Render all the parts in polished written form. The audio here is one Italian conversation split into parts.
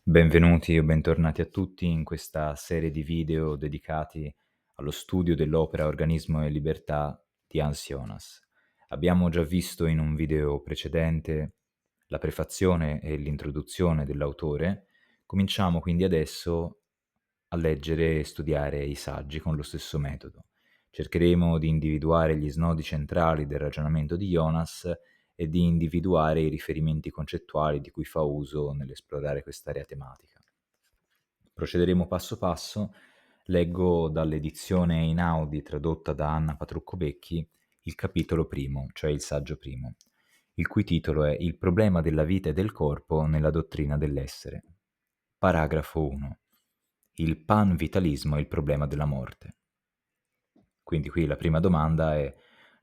Benvenuti o bentornati a tutti in questa serie di video dedicati allo studio dell'opera Organismo e Libertà di Hans Jonas. Abbiamo già visto in un video precedente la prefazione e l'introduzione dell'autore. Cominciamo quindi adesso a leggere e studiare i saggi con lo stesso metodo. Cercheremo di individuare gli snodi centrali del ragionamento di Jonas e di individuare i riferimenti concettuali di cui fa uso nell'esplorare quest'area tematica. Procederemo passo passo. Leggo dall'edizione Einaudi tradotta da Anna Patrucco-Becchi il capitolo primo, cioè il saggio primo, il cui titolo è Il problema della vita e del corpo nella dottrina dell'essere. Paragrafo 1. Il panvitalismo e il problema della morte. Quindi qui la prima domanda è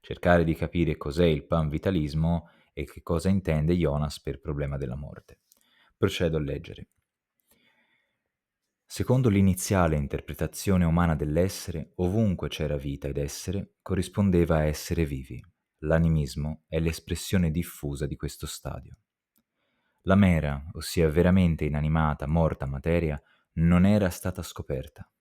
cercare di capire cos'è il panvitalismo e che cosa intende Jonas per problema della morte. Procedo a leggere. Secondo l'iniziale interpretazione umana dell'essere, ovunque c'era vita ed essere, corrispondeva a essere vivi. L'animismo è l'espressione diffusa di questo stadio. La mera, ossia veramente inanimata, morta materia, non era stata scoperta.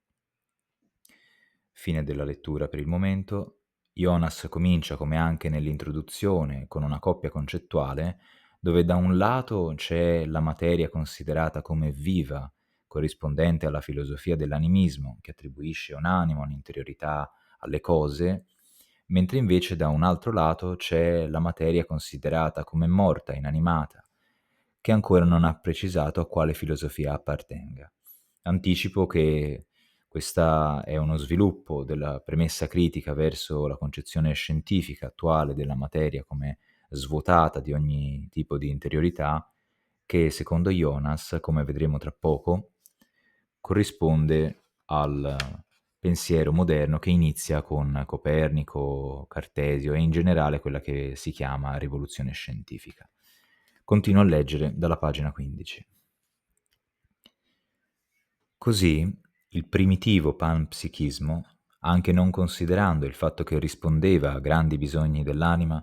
Fine della lettura per il momento. Jonas comincia, come anche nell'introduzione, con una coppia concettuale, dove da un lato c'è la materia considerata come viva, corrispondente alla filosofia dell'animismo, che attribuisce un'anima, un'interiorità alle cose, mentre invece da un altro lato c'è la materia considerata come morta, inanimata, che ancora non ha precisato a quale filosofia appartenga. Anticipo che questa è uno sviluppo della premessa critica verso la concezione scientifica attuale della materia come svuotata di ogni tipo di interiorità, che secondo Jonas, come vedremo tra poco, corrisponde al pensiero moderno che inizia con Copernico, Cartesio e in generale quella che si chiama rivoluzione scientifica. Continuo a leggere dalla pagina 15. Così il primitivo panpsichismo, anche non considerando il fatto che rispondeva a grandi bisogni dell'anima,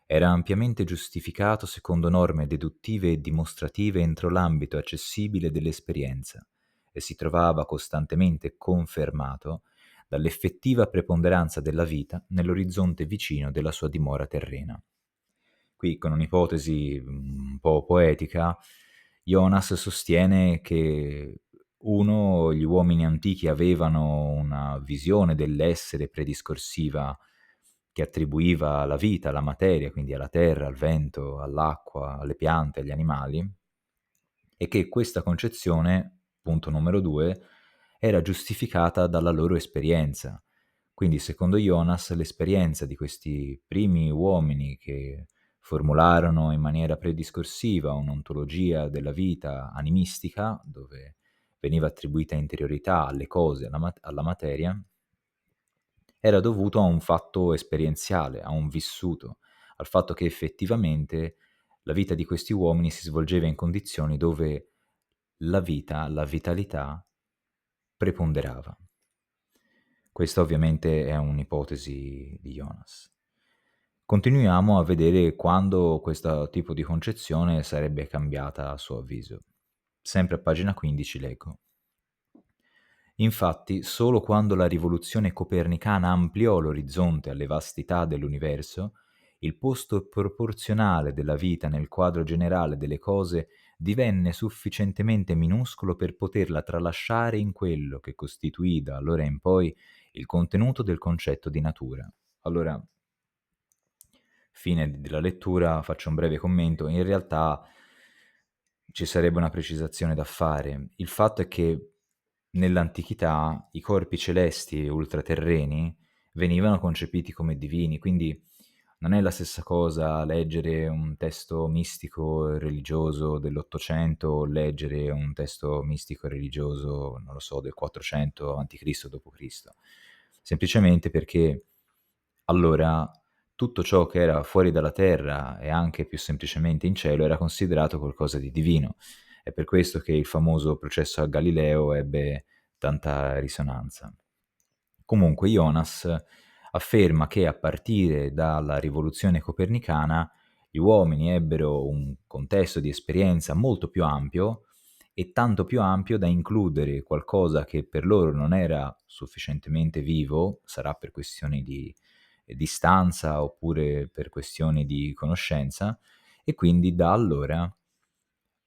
era ampiamente giustificato secondo norme deduttive e dimostrative entro l'ambito accessibile dell'esperienza e si trovava costantemente confermato dall'effettiva preponderanza della vita nell'orizzonte vicino della sua dimora terrena. Qui, con un'ipotesi un po' poetica, Jonas sostiene che gli uomini antichi avevano una visione dell'essere prediscorsiva che attribuiva alla vita, alla materia, quindi alla terra, al vento, all'acqua, alle piante, agli animali, e che questa concezione, punto numero 2, era giustificata dalla loro esperienza. Quindi, secondo Jonas, l'esperienza di questi primi uomini che formularono in maniera prediscorsiva un'ontologia della vita animistica, dove veniva attribuita interiorità alle cose, alla materia, era dovuto a un fatto esperienziale, a un vissuto, al fatto che effettivamente la vita di questi uomini si svolgeva in condizioni dove la vita, la vitalità preponderava. Questa ovviamente è un'ipotesi di Jonas. Continuiamo a vedere quando questo tipo di concezione sarebbe cambiata a suo avviso. Sempre a pagina 15 leggo. Infatti, solo quando la rivoluzione copernicana ampliò l'orizzonte alle vastità dell'universo, il posto proporzionale della vita nel quadro generale delle cose divenne sufficientemente minuscolo per poterla tralasciare in quello che costituì da allora in poi il contenuto del concetto di natura. Allora, fine della lettura, faccio un breve commento. In realtà ci sarebbe una precisazione da fare. Il fatto è che nell'antichità i corpi celesti e ultraterreni venivano concepiti come divini, quindi non è la stessa cosa leggere un testo mistico e religioso dell'Ottocento o leggere un testo mistico e religioso, non lo so, del 400 a.C. d.C. Semplicemente perché allora tutto ciò che era fuori dalla terra e anche più semplicemente in cielo era considerato qualcosa di divino. È per questo che il famoso processo a Galileo ebbe tanta risonanza. Comunque Jonas afferma che a partire dalla rivoluzione copernicana gli uomini ebbero un contesto di esperienza molto più ampio e tanto più ampio da includere qualcosa che per loro non era sufficientemente vivo, sarà per questioni di distanza oppure per questioni di conoscenza, e quindi da allora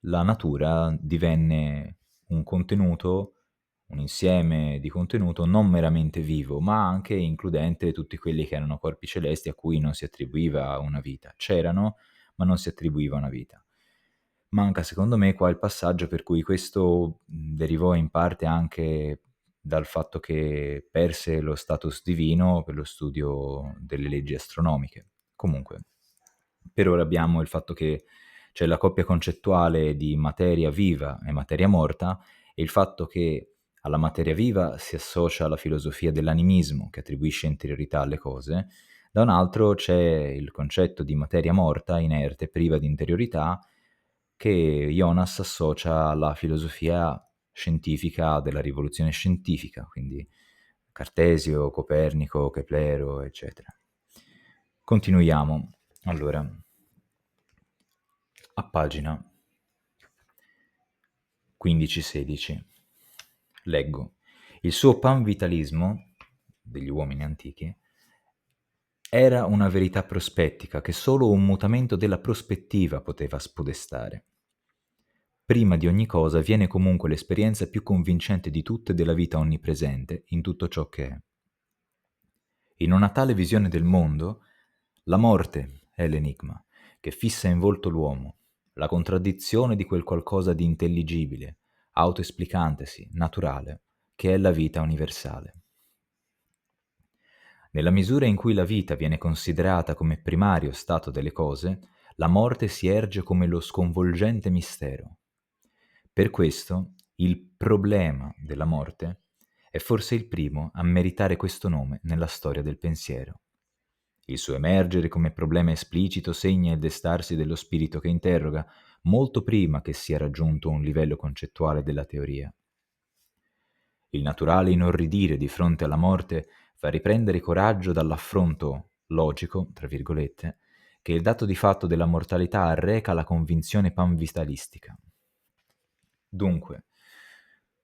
la natura divenne un contenuto, un insieme di contenuto non meramente vivo, ma anche includente tutti quelli che erano corpi celesti a cui non si attribuiva una vita. C'erano, ma non si attribuiva una vita. Manca secondo me qua il passaggio per cui questo derivò in parte anche dal fatto che perse lo status divino per lo studio delle leggi astronomiche. Comunque, per ora abbiamo il fatto che c'è la coppia concettuale di materia viva e materia morta, e il fatto che alla materia viva si associa la filosofia dell'animismo, che attribuisce interiorità alle cose. Da un altro c'è il concetto di materia morta, inerte, priva di interiorità, che Jonas associa alla filosofia scientifica della rivoluzione scientifica, quindi Cartesio, Copernico, Keplero, eccetera. Continuiamo. Allora, a pagina 15-16 leggo: il suo panvitalismo, degli uomini antichi, era una verità prospettica che solo un mutamento della prospettiva poteva spodestare. Prima di ogni cosa viene comunque l'esperienza più convincente di tutte della vita onnipresente in tutto ciò che è. In una tale visione del mondo, la morte è l'enigma che fissa in volto l'uomo, la contraddizione di quel qualcosa di intelligibile, autoesplicantesi, naturale, che è la vita universale. Nella misura in cui la vita viene considerata come primario stato delle cose, la morte si erge come lo sconvolgente mistero. Per questo, il problema della morte è forse il primo a meritare questo nome nella storia del pensiero. Il suo emergere come problema esplicito segna il destarsi dello spirito che interroga molto prima che sia raggiunto un livello concettuale della teoria. Il naturale inorridire di fronte alla morte fa riprendere coraggio dall'affronto logico, tra virgolette, che il dato di fatto della mortalità arreca alla convinzione panvitalistica. Dunque,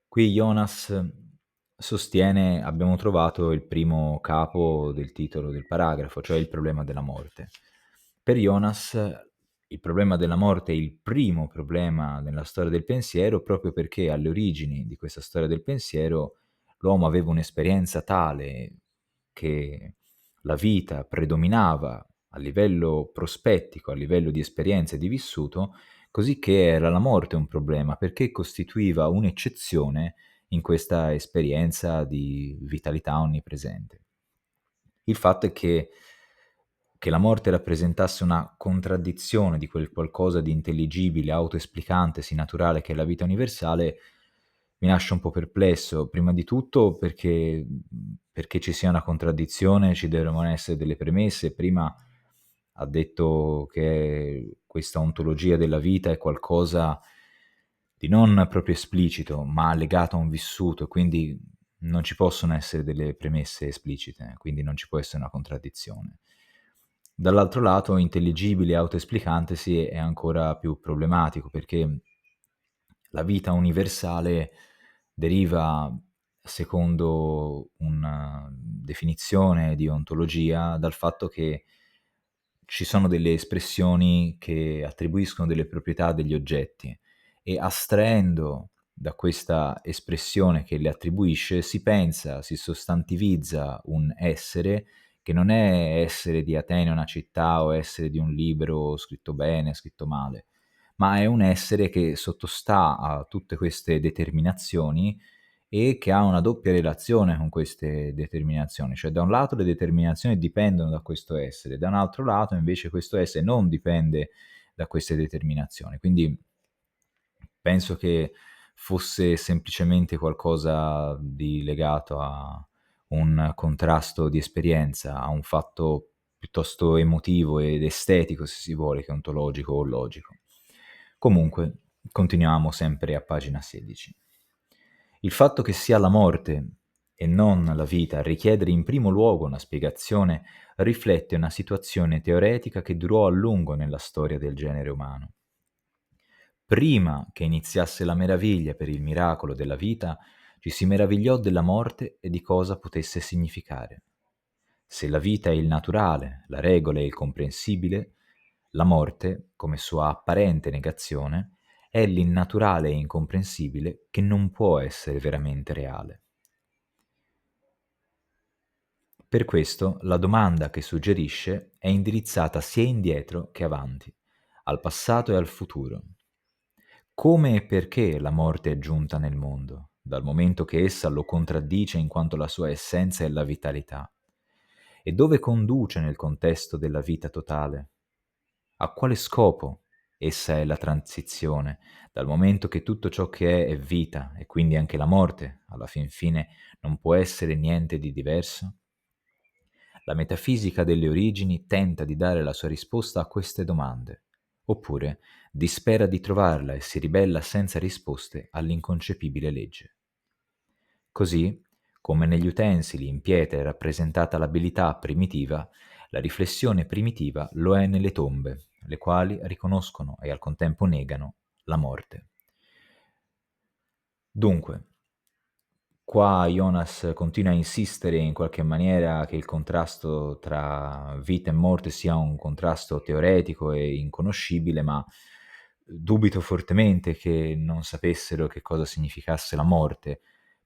qui Jonas sostiene, abbiamo trovato il primo capo del titolo del paragrafo, cioè il problema della morte. Per Jonas il problema della morte è il primo problema nella storia del pensiero, proprio perché alle origini di questa storia del pensiero l'uomo aveva un'esperienza tale che la vita predominava a livello prospettico, a livello di esperienza e di vissuto, così che era la morte un problema, perché costituiva un'eccezione in questa esperienza di vitalità onnipresente. Il fatto è che la morte rappresentasse una contraddizione di quel qualcosa di intelligibile, autoesplicantesi, naturale che è la vita universale, mi lascia un po' perplesso. Prima di tutto perché ci sia una contraddizione ci devono essere delle premesse. Prima ha detto che questa ontologia della vita è qualcosa di non proprio esplicito, ma legato a un vissuto, quindi non ci possono essere delle premesse esplicite, quindi non ci può essere una contraddizione. Dall'altro lato, intelligibile e autoesplicantesi è ancora più problematico, perché la vita universale deriva, secondo una definizione di ontologia, dal fatto che ci sono delle espressioni che attribuiscono delle proprietà degli oggetti, e astraendo da questa espressione che le attribuisce si pensa, si sostantivizza un essere che non è essere di Atene, una città, o essere di un libro scritto bene, scritto male, ma è un essere che sottostà a tutte queste determinazioni e che ha una doppia relazione con queste determinazioni, cioè da un lato le determinazioni dipendono da questo essere, da un altro lato invece questo essere non dipende da queste determinazioni. Quindi penso che fosse semplicemente qualcosa di legato a un contrasto di esperienza, a un fatto piuttosto emotivo ed estetico, se si vuole, che ontologico o logico. Comunque, continuiamo sempre a pagina 16. Il fatto che sia la morte e non la vita a richiedere in primo luogo una spiegazione riflette una situazione teoretica che durò a lungo nella storia del genere umano. prima che iniziasse la meraviglia per il miracolo della vita, ci si meravigliò della morte e di cosa potesse significare. Se la vita è il naturale, la regola è il comprensibile, la morte, come sua apparente negazione, è l'innaturale e incomprensibile che non può essere veramente reale. Per questo la domanda che suggerisce è indirizzata sia indietro che avanti, al passato e al futuro. Come e perché la morte è giunta nel mondo, dal momento che essa lo contraddice in quanto la sua essenza è la vitalità? E dove conduce nel contesto della vita totale? A quale scopo essa è la transizione, dal momento che tutto ciò che è vita, e quindi anche la morte, alla fin fine, non può essere niente di diverso? La metafisica delle origini tenta di dare la sua risposta a queste domande, oppure dispera di trovarla e si ribella senza risposte all'inconcepibile legge. Così, come negli utensili in pietra è rappresentata l'abilità primitiva, la riflessione primitiva lo è nelle tombe, le quali riconoscono e al contempo negano la morte. Dunque, qua Jonas continua a insistere in qualche maniera che il contrasto tra vita e morte sia un contrasto teoretico e inconoscibile, ma dubito fortemente che non sapessero che cosa significasse la morte.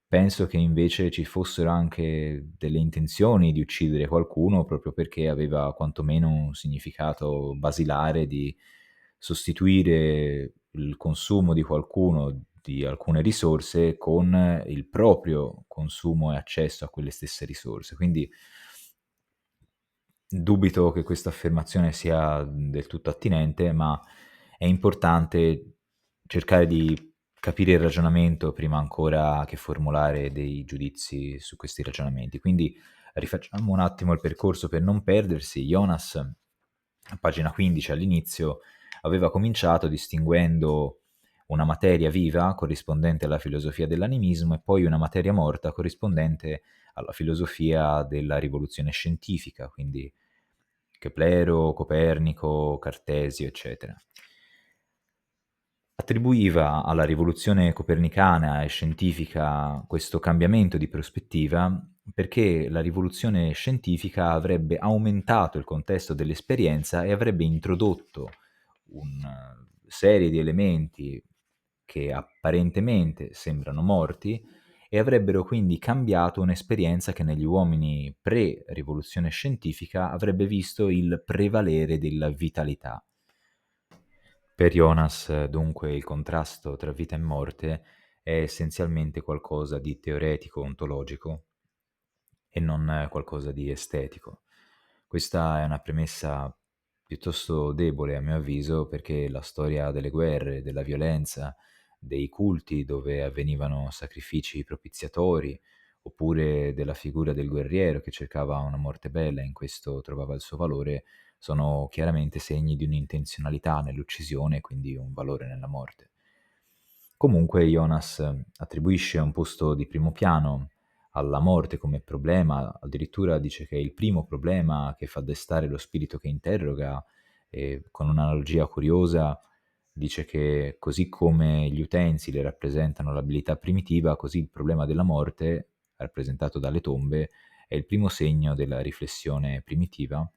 Penso che invece ci fossero anche delle intenzioni di uccidere qualcuno proprio perché aveva quantomeno un significato basilare di sostituire il consumo di qualcuno di alcune risorse con il proprio consumo e accesso a quelle stesse risorse. Quindi dubito che questa affermazione sia del tutto attinente, ma è importante cercare di capire il ragionamento prima ancora che formulare dei giudizi su questi ragionamenti. Quindi rifacciamo un attimo il percorso per non perdersi. Jonas, a pagina 15 all'inizio, aveva cominciato distinguendo una materia viva corrispondente alla filosofia dell'animismo e poi una materia morta corrispondente alla filosofia della rivoluzione scientifica, quindi Keplero, Copernico, Cartesio, eccetera. Attribuiva alla rivoluzione copernicana e scientifica questo cambiamento di prospettiva perché la rivoluzione scientifica avrebbe aumentato il contesto dell'esperienza e avrebbe introdotto una serie di elementi che apparentemente sembrano morti e avrebbero quindi cambiato un'esperienza che negli uomini pre-rivoluzione scientifica avrebbe visto il prevalere della vitalità. Per Jonas, dunque, il contrasto tra vita e morte è essenzialmente qualcosa di teoretico ontologico e non qualcosa di estetico. Questa è una premessa piuttosto debole a mio avviso perché la storia delle guerre, della violenza, dei culti dove avvenivano sacrifici propiziatori, oppure della figura del guerriero che cercava una morte bella e in questo trovava il suo valore, sono chiaramente segni di un'intenzionalità nell'uccisione e quindi un valore nella morte. Comunque Jonas attribuisce un posto di primo piano alla morte come problema, addirittura dice che è il primo problema che fa destare lo spirito che interroga e con un'analogia curiosa dice che così come gli utensili rappresentano l'abilità primitiva, così il problema della morte, rappresentato dalle tombe, è il primo segno della riflessione primitiva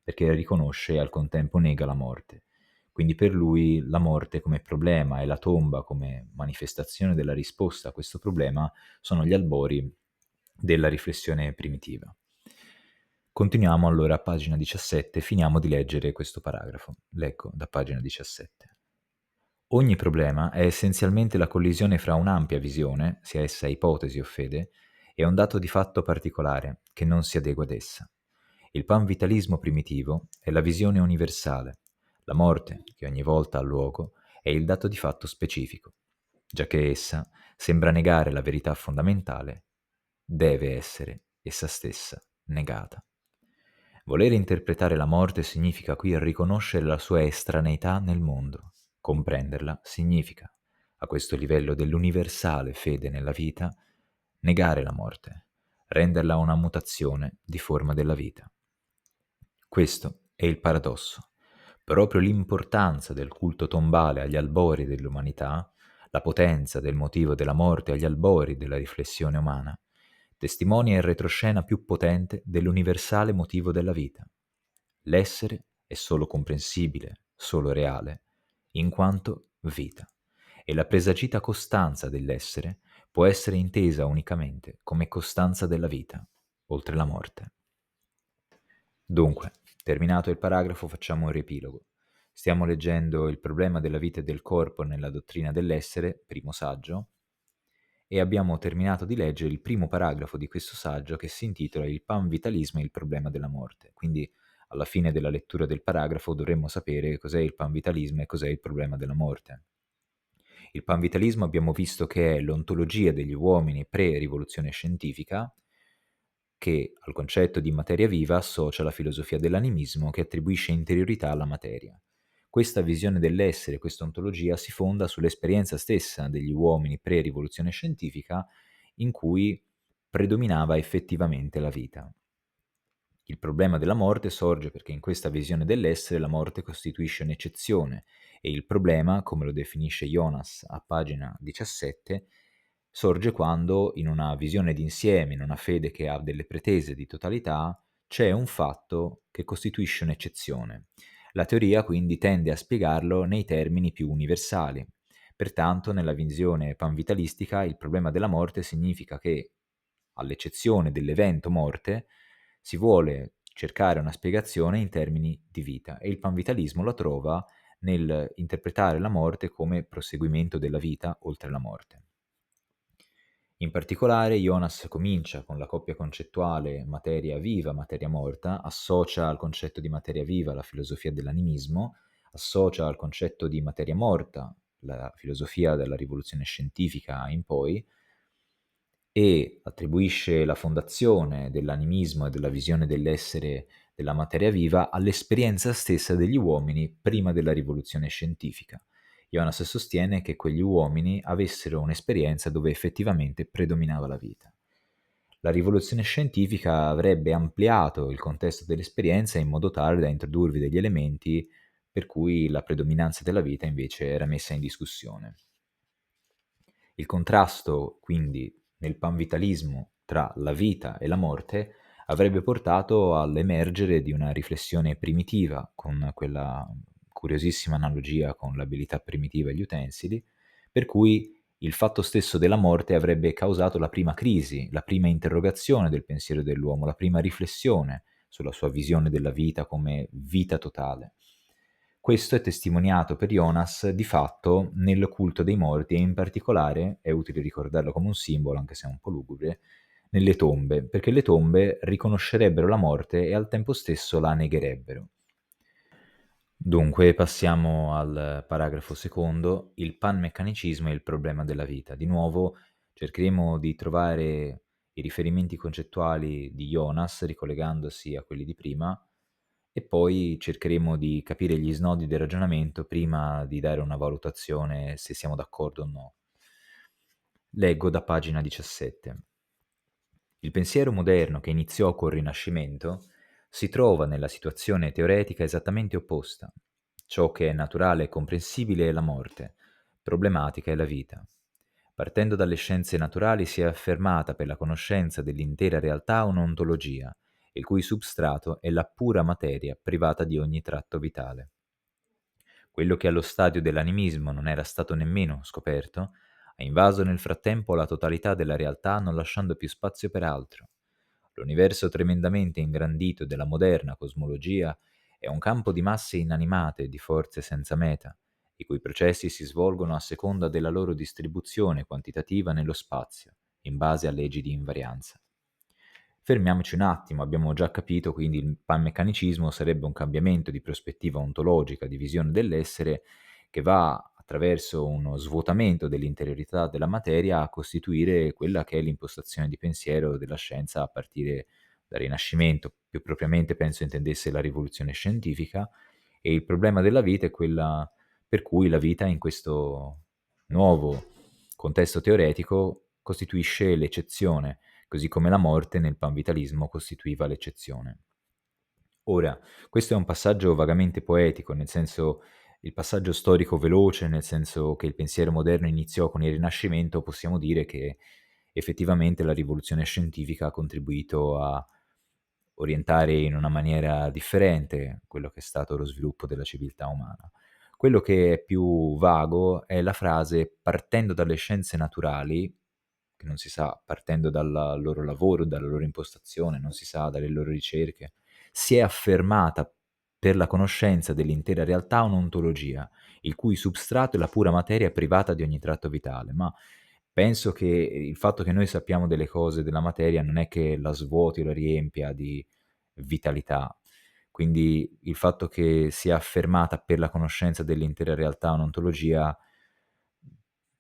perché riconosce e al contempo nega la morte. Quindi per lui la morte come problema e la tomba come manifestazione della risposta a questo problema sono gli albori della riflessione primitiva. Continuiamo allora a pagina 17, finiamo di leggere questo paragrafo. Leggo da pagina 17. Ogni problema è essenzialmente la collisione fra un'ampia visione, sia essa ipotesi o fede, e un dato di fatto particolare che non si adegua ad essa. Il panvitalismo primitivo è la visione universale, la morte, che ogni volta ha luogo, è il dato di fatto specifico, giacché essa sembra negare la verità fondamentale, deve essere essa stessa negata. Volere interpretare la morte significa qui riconoscere la sua estraneità nel mondo. Comprenderla significa, a questo livello dell'universale fede nella vita, negare la morte, renderla una mutazione di forma della vita. Questo è il paradosso. Proprio l'importanza del culto tombale agli albori dell'umanità, la potenza del motivo della morte agli albori della riflessione umana, testimonia il retroscena più potente dell'universale motivo della vita. L'essere è solo comprensibile, solo reale, in quanto vita, e la presagita costanza dell'essere può essere intesa unicamente come costanza della vita, oltre la morte. Dunque, terminato il paragrafo, facciamo un riepilogo. Stiamo leggendo Il problema della vita e del corpo nella dottrina dell'essere, primo saggio, e abbiamo terminato di leggere il primo paragrafo di questo saggio che si intitola Il panvitalismo e il problema della morte. Quindi alla fine della lettura del paragrafo dovremmo sapere cos'è il panvitalismo e cos'è il problema della morte. Il panvitalismo abbiamo visto che è l'ontologia degli uomini pre-rivoluzione scientifica, che al concetto di materia viva associa la filosofia dell'animismo che attribuisce interiorità alla materia. Questa visione dell'essere, questa ontologia, si fonda sull'esperienza stessa degli uomini pre-rivoluzione scientifica in cui predominava effettivamente la vita. Il problema della morte sorge perché in questa visione dell'essere la morte costituisce un'eccezione e il problema, come lo definisce Jonas a pagina 17, sorge quando in una visione d'insieme, in una fede che ha delle pretese di totalità, c'è un fatto che costituisce un'eccezione. La teoria quindi tende a spiegarlo nei termini più universali. Pertanto, nella visione panvitalistica, il problema della morte significa che, all'eccezione dell'evento morte, si vuole cercare una spiegazione in termini di vita e il panvitalismo la trova nel interpretare la morte come proseguimento della vita oltre la morte. In particolare, Jonas comincia con la coppia concettuale materia viva, materia morta, associa al concetto di materia viva la filosofia dell'animismo, associa al concetto di materia morta la filosofia della rivoluzione scientifica in poi, e attribuisce la fondazione dell'animismo e della visione dell'essere della materia viva all'esperienza stessa degli uomini prima della rivoluzione scientifica. Jonas sostiene che quegli uomini avessero un'esperienza dove effettivamente predominava la vita. La rivoluzione scientifica avrebbe ampliato il contesto dell'esperienza in modo tale da introdurvi degli elementi per cui la predominanza della vita invece era messa in discussione. Il contrasto, quindi, nel panvitalismo tra la vita e la morte avrebbe portato all'emergere di una riflessione primitiva, con quella curiosissima analogia con l'abilità primitiva e gli utensili, per cui il fatto stesso della morte avrebbe causato la prima crisi, la prima interrogazione del pensiero dell'uomo, la prima riflessione sulla sua visione della vita come vita totale. Questo è testimoniato per Jonas di fatto nel culto dei morti e in particolare, è utile ricordarlo come un simbolo, anche se è un po' lugubre, nelle tombe, perché le tombe riconoscerebbero la morte e al tempo stesso la negherebbero. Dunque passiamo al paragrafo secondo, il panmeccanicismo e il problema della vita. Di nuovo cercheremo di trovare i riferimenti concettuali di Jonas ricollegandosi a quelli di prima e poi cercheremo di capire gli snodi del ragionamento prima di dare una valutazione se siamo d'accordo o no. Leggo da pagina 17. Il pensiero moderno che iniziò col Rinascimento si trova nella situazione teoretica esattamente opposta. Ciò che è naturale e comprensibile è la morte, problematica è la vita. Partendo dalle scienze naturali si è affermata per la conoscenza dell'intera realtà un'ontologia, il cui substrato è la pura materia privata di ogni tratto vitale. Quello che allo stadio dell'animismo non era stato nemmeno scoperto, ha invaso nel frattempo la totalità della realtà non lasciando più spazio per altro. L'universo tremendamente ingrandito della moderna cosmologia è un campo di masse inanimate e di forze senza meta, i cui processi si svolgono a seconda della loro distribuzione quantitativa nello spazio, in base a leggi di invarianza. Fermiamoci un attimo, abbiamo già capito quindi il panmeccanicismo sarebbe un cambiamento di prospettiva ontologica, di visione dell'essere, che va attraverso uno svuotamento dell'interiorità della materia a costituire quella che è l'impostazione di pensiero della scienza a partire dal Rinascimento, più propriamente penso intendesse la rivoluzione scientifica, e il problema della vita è quella per cui la vita in questo nuovo contesto teoretico costituisce l'eccezione, così come la morte nel panvitalismo costituiva l'eccezione. Ora, questo è un passaggio vagamente poetico, nel senso il passaggio storico veloce, nel senso che il pensiero moderno iniziò con il Rinascimento, possiamo dire che effettivamente la rivoluzione scientifica ha contribuito a orientare in una maniera differente quello che è stato lo sviluppo della civiltà umana. Quello che è più vago è la frase partendo dalle scienze naturali, che non si sa, partendo dal loro lavoro, dalla loro impostazione, non si sa, dalle loro ricerche, si è affermata per la conoscenza dell'intera realtà un'ontologia, il cui substrato è la pura materia privata di ogni tratto vitale, ma penso che il fatto che noi sappiamo delle cose della materia non è che la svuoti o la riempia di vitalità. Quindi il fatto che sia affermata per la conoscenza dell'intera realtà un'ontologia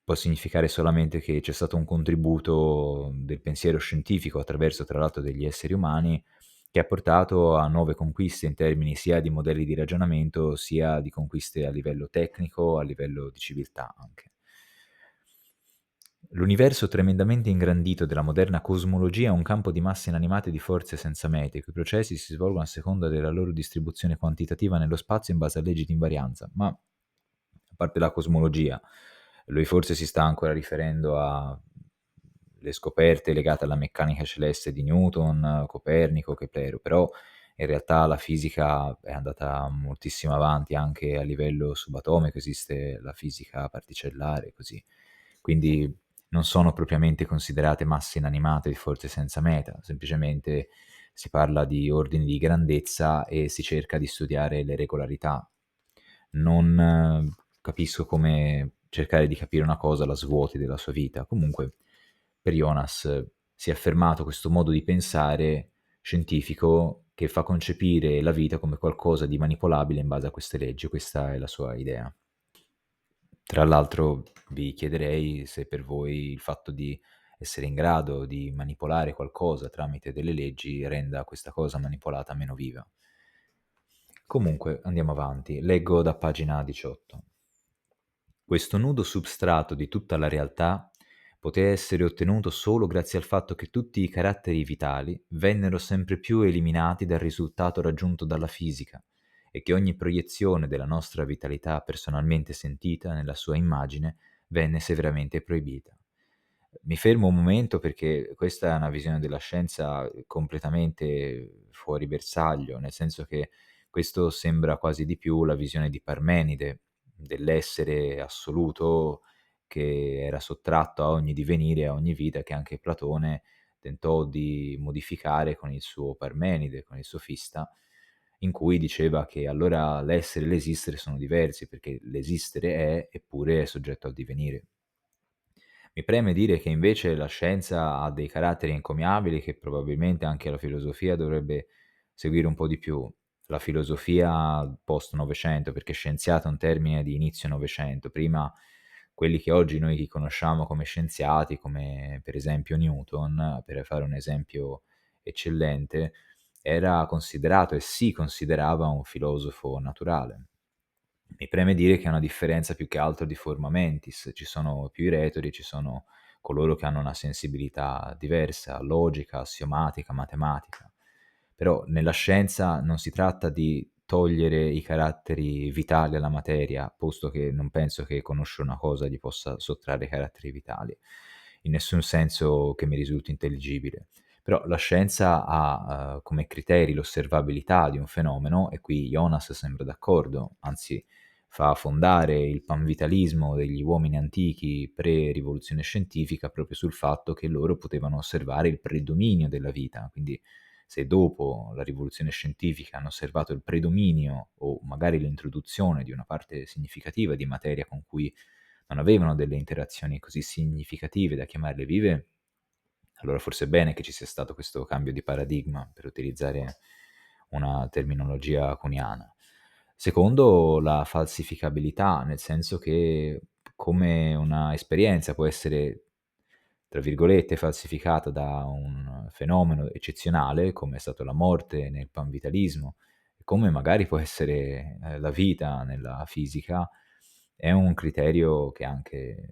può significare solamente che c'è stato un contributo del pensiero scientifico attraverso, tra l'altro, degli esseri umani che ha portato a nuove conquiste in termini sia di modelli di ragionamento, sia di conquiste a livello tecnico, a livello di civiltà anche. L'universo tremendamente ingrandito della moderna cosmologia è un campo di masse inanimate di forze senza mete, i cui processi si svolgono a seconda della loro distribuzione quantitativa nello spazio in base a leggi di invarianza. Ma a parte la cosmologia, lui forse si sta ancora riferendo alle scoperte legate alla meccanica celeste di Newton, Copernico, Keplero, però in realtà la fisica è andata moltissimo avanti anche a livello subatomico, esiste la fisica particellare, così. Quindi non sono propriamente considerate masse inanimate di forze senza meta, semplicemente si parla di ordini di grandezza e si cerca di studiare le regolarità. Non capisco come cercare di capire una cosa la svuoti della sua vita. Comunque, per Jonas si è affermato questo modo di pensare scientifico che fa concepire la vita come qualcosa di manipolabile in base a queste leggi. Questa è la sua idea. Tra l'altro vi chiederei se per voi il fatto di essere in grado di manipolare qualcosa tramite delle leggi renda questa cosa manipolata meno viva. Comunque, andiamo avanti. Leggo da pagina 18. Questo nudo substrato di tutta la realtà poté essere ottenuto solo grazie al fatto che tutti i caratteri vitali vennero sempre più eliminati dal risultato raggiunto dalla fisica e che ogni proiezione della nostra vitalità personalmente sentita nella sua immagine venne severamente proibita. Mi fermo un momento perché questa è una visione della scienza completamente fuori bersaglio, nel senso che questo sembra quasi di più la visione di Parmenide, dell'essere assoluto che era sottratto a ogni divenire, a ogni vita, che anche Platone tentò di modificare con il suo Parmenide, con il sofista, in cui diceva che allora l'essere e l'esistere sono diversi, perché l'esistere è, eppure è soggetto al divenire. Mi preme dire che invece la scienza ha dei caratteri encomiabili che probabilmente anche la filosofia dovrebbe seguire un po' di più. La filosofia post-Novecento, perché scienziato è un termine di inizio Novecento, prima quelli che oggi noi conosciamo come scienziati, come per esempio Newton, per fare un esempio eccellente, era considerato e si considerava un filosofo naturale. Mi preme dire che è una differenza più che altro di forma mentis, ci sono più i retori, ci sono coloro che hanno una sensibilità diversa, logica, assiomatica, matematica. Però nella scienza non si tratta di togliere i caratteri vitali alla materia, posto che non penso che conoscere una cosa gli possa sottrarre i caratteri vitali, in nessun senso che mi risulti intelligibile. Però la scienza ha come criteri l'osservabilità di un fenomeno, e qui Jonas sembra d'accordo, anzi fa fondare il panvitalismo degli uomini antichi pre-rivoluzione scientifica proprio sul fatto che loro potevano osservare il predominio della vita. Quindi se dopo la rivoluzione scientifica hanno osservato il predominio o magari l'introduzione di una parte significativa di materia con cui non avevano delle interazioni così significative da chiamarle vive, allora forse è bene che ci sia stato questo cambio di paradigma, per utilizzare una terminologia cuniana. Secondo, la falsificabilità, nel senso che come una esperienza può essere, tra virgolette, falsificata da un fenomeno eccezionale, come è stato la morte nel panvitalismo, e come magari può essere la vita nella fisica, è un criterio che anche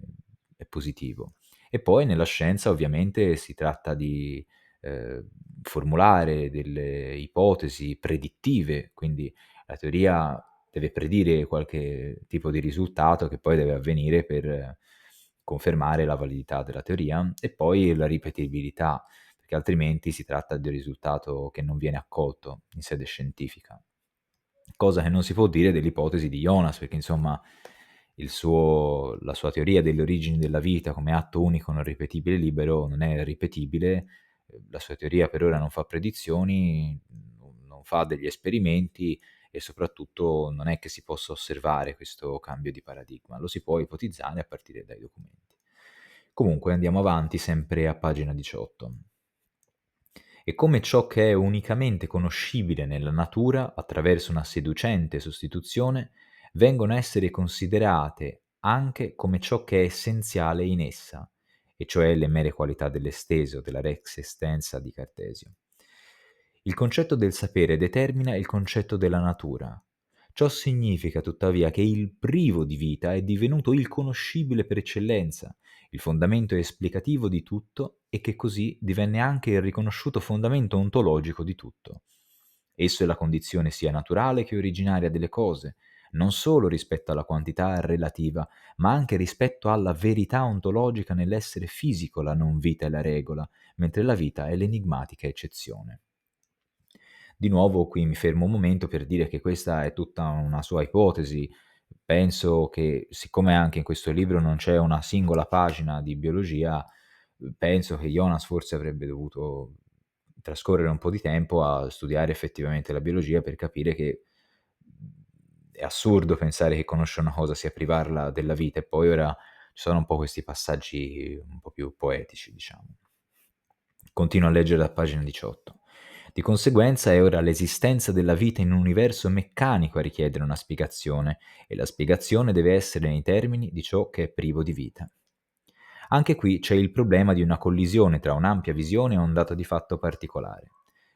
è positivo. E poi nella scienza ovviamente si tratta di ehm, formulare delle ipotesi predittive, quindi la teoria deve predire qualche tipo di risultato che poi deve avvenire per confermare la validità della teoria, e poi la ripetibilità, perché altrimenti si tratta di un risultato che non viene accolto in sede scientifica. Cosa che non si può dire dell'ipotesi di Jonas, perché insomma la sua teoria delle origini della vita come atto unico non ripetibile e libero non è ripetibile, la sua teoria per ora non fa predizioni, non fa degli esperimenti, e soprattutto non è che si possa osservare questo cambio di paradigma, lo si può ipotizzare a partire dai documenti. Comunque andiamo avanti sempre a pagina 18. E come ciò che è unicamente conoscibile nella natura attraverso una seducente sostituzione, vengono a essere considerate anche come ciò che è essenziale in essa, e cioè le mere qualità dell'esteso, della rex extensa di Cartesio. Il concetto del sapere determina il concetto della natura. Ciò significa tuttavia che il privo di vita è divenuto il conoscibile per eccellenza, il fondamento esplicativo di tutto, e che così divenne anche il riconosciuto fondamento ontologico di tutto. Esso è la condizione sia naturale che originaria delle cose, non solo rispetto alla quantità relativa, ma anche rispetto alla verità ontologica nell'essere fisico. La non vita è la regola, mentre la vita è l'enigmatica eccezione. Di nuovo qui mi fermo un momento per dire che questa è tutta una sua ipotesi. Penso che, siccome anche in questo libro non c'è una singola pagina di biologia, penso che Jonas forse avrebbe dovuto trascorrere un po' di tempo a studiare effettivamente la biologia per capire che è assurdo pensare che conoscere una cosa sia privarla della vita, e poi ora ci sono un po' questi passaggi un po' più poetici, diciamo. Continuo a leggere da pagina 18. Di conseguenza è ora l'esistenza della vita in un universo meccanico a richiedere una spiegazione, e la spiegazione deve essere nei termini di ciò che è privo di vita. Anche qui c'è il problema di una collisione tra un'ampia visione e un dato di fatto particolare.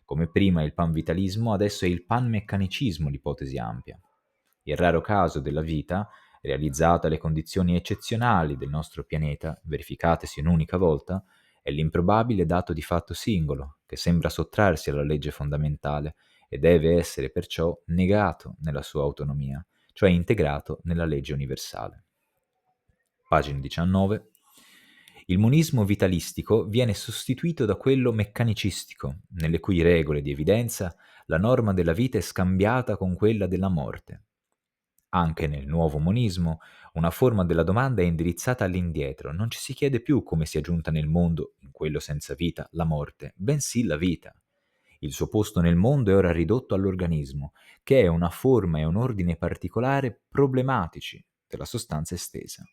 Come prima il panvitalismo, adesso è il panmeccanicismo l'ipotesi ampia. Il raro caso della vita, realizzata alle condizioni eccezionali del nostro pianeta, verificatesi un'unica volta, è l'improbabile dato di fatto singolo, che sembra sottrarsi alla legge fondamentale e deve essere perciò negato nella sua autonomia, cioè integrato nella legge universale. Pagina 19. Il monismo vitalistico viene sostituito da quello meccanicistico, nelle cui regole di evidenza la norma della vita è scambiata con quella della morte. Anche nel nuovo monismo, una forma della domanda è indirizzata all'indietro, non ci si chiede più come sia giunta nel mondo, in quello senza vita, la morte, bensì la vita. Il suo posto nel mondo è ora ridotto all'organismo, che è una forma e un ordine particolare problematici della sostanza estesa.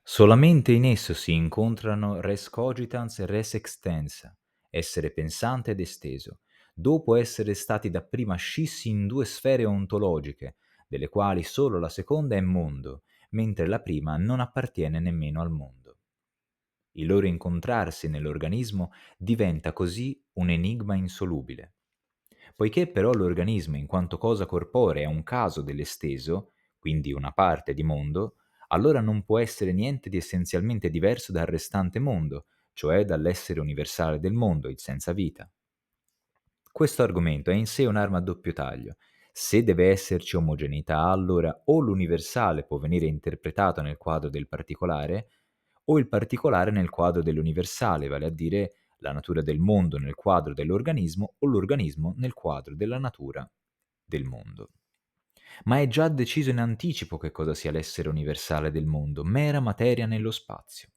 Solamente in esso si incontrano res cogitans e res extensa, essere pensante ed esteso, dopo essere stati dapprima scissi in due sfere ontologiche, delle quali solo la seconda è mondo, mentre la prima non appartiene nemmeno al mondo. Il loro incontrarsi nell'organismo diventa così un enigma insolubile. Poiché però l'organismo in quanto cosa corporea è un caso dell'esteso, quindi una parte di mondo, allora non può essere niente di essenzialmente diverso dal restante mondo, cioè dall'essere universale del mondo, il senza vita. Questo argomento è in sé un'arma a doppio taglio. Se deve esserci omogeneità, allora o l'universale può venire interpretato nel quadro del particolare, o il particolare nel quadro dell'universale, vale a dire la natura del mondo nel quadro dell'organismo o l'organismo nel quadro della natura del mondo. Ma è già deciso in anticipo che cosa sia l'essere universale del mondo, mera materia nello spazio.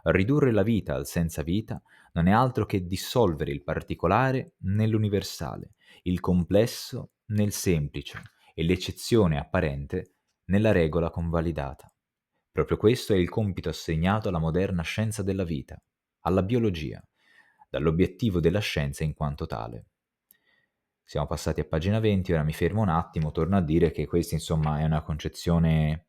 Ridurre la vita al senza vita non è altro che dissolvere il particolare nell'universale, il complesso nel semplice e l'eccezione apparente nella regola convalidata. Proprio questo è il compito assegnato alla moderna scienza della vita, alla biologia, dall'obiettivo della scienza in quanto tale. Siamo passati a pagina 20, ora mi fermo un attimo, torno a dire che questa insomma è una concezione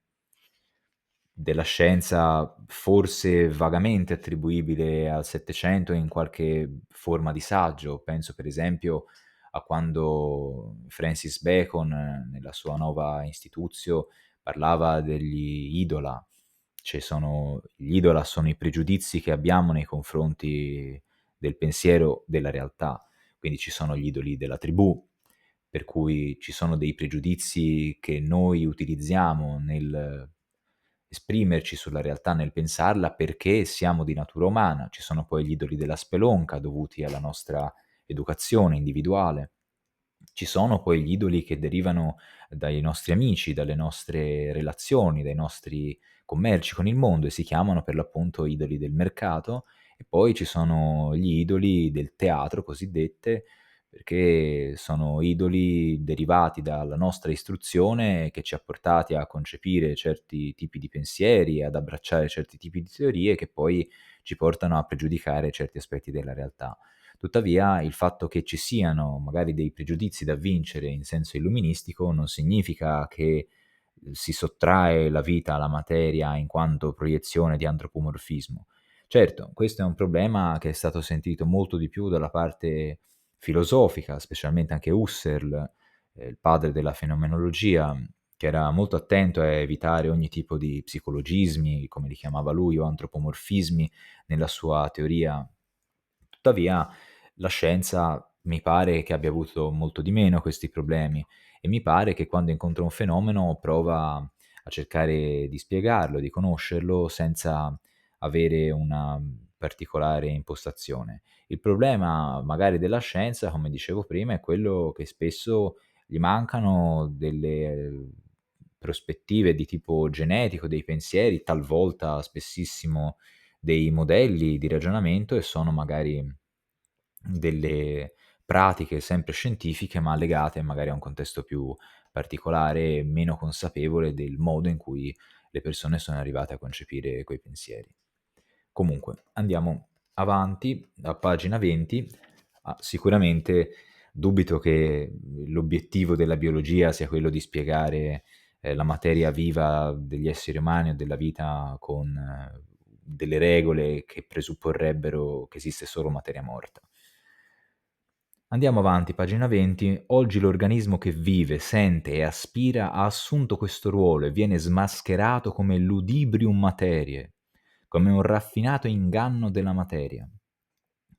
della scienza forse vagamente attribuibile al Settecento in qualche forma di saggio. Penso per esempio a quando Francis Bacon, nella sua Nova Institutio, parlava degli idola. Gli idola sono i pregiudizi che abbiamo nei confronti del pensiero della realtà. Quindi ci sono gli idoli della tribù, per cui ci sono dei pregiudizi che noi utilizziamo nel esprimerci sulla realtà, nel pensarla, perché siamo di natura umana. Ci sono poi gli idoli della spelonca, dovuti alla nostra educazione individuale. Ci sono poi gli idoli che derivano dai nostri amici, dalle nostre relazioni, dai nostri commerci con il mondo, e si chiamano per l'appunto idoli del mercato. E poi ci sono gli idoli del teatro, cosiddette, perché sono idoli derivati dalla nostra istruzione, che ci ha portati a concepire certi tipi di pensieri, ad abbracciare certi tipi di teorie, che poi ci portano a pregiudicare certi aspetti della realtà. Tuttavia, il fatto che ci siano magari dei pregiudizi da vincere in senso illuministico non significa che si sottrae la vita alla materia in quanto proiezione di antropomorfismo. Certo, questo è un problema che è stato sentito molto di più dalla parte filosofica, specialmente anche Husserl, il padre della fenomenologia, che era molto attento a evitare ogni tipo di psicologismi, come li chiamava lui, o antropomorfismi nella sua teoria. Tuttavia, la scienza mi pare che abbia avuto molto di meno questi problemi, e mi pare che quando incontra un fenomeno prova a cercare di spiegarlo, di conoscerlo senza avere una particolare impostazione. Il problema magari della scienza, come dicevo prima, è quello che spesso gli mancano delle prospettive di tipo genetico, dei pensieri, talvolta, spessissimo, dei modelli di ragionamento, e sono magari delle pratiche sempre scientifiche, ma legate magari a un contesto più particolare e meno consapevole del modo in cui le persone sono arrivate a concepire quei pensieri. Comunque, andiamo avanti a pagina 20. Sicuramente dubito che l'obiettivo della biologia sia quello di spiegare la materia viva degli esseri umani o della vita con delle regole che presupporrebbero che esiste solo materia morta. Andiamo avanti, pagina 20. Oggi l'organismo che vive, sente e aspira ha assunto questo ruolo e viene smascherato come ludibrium materiae, come un raffinato inganno della materia.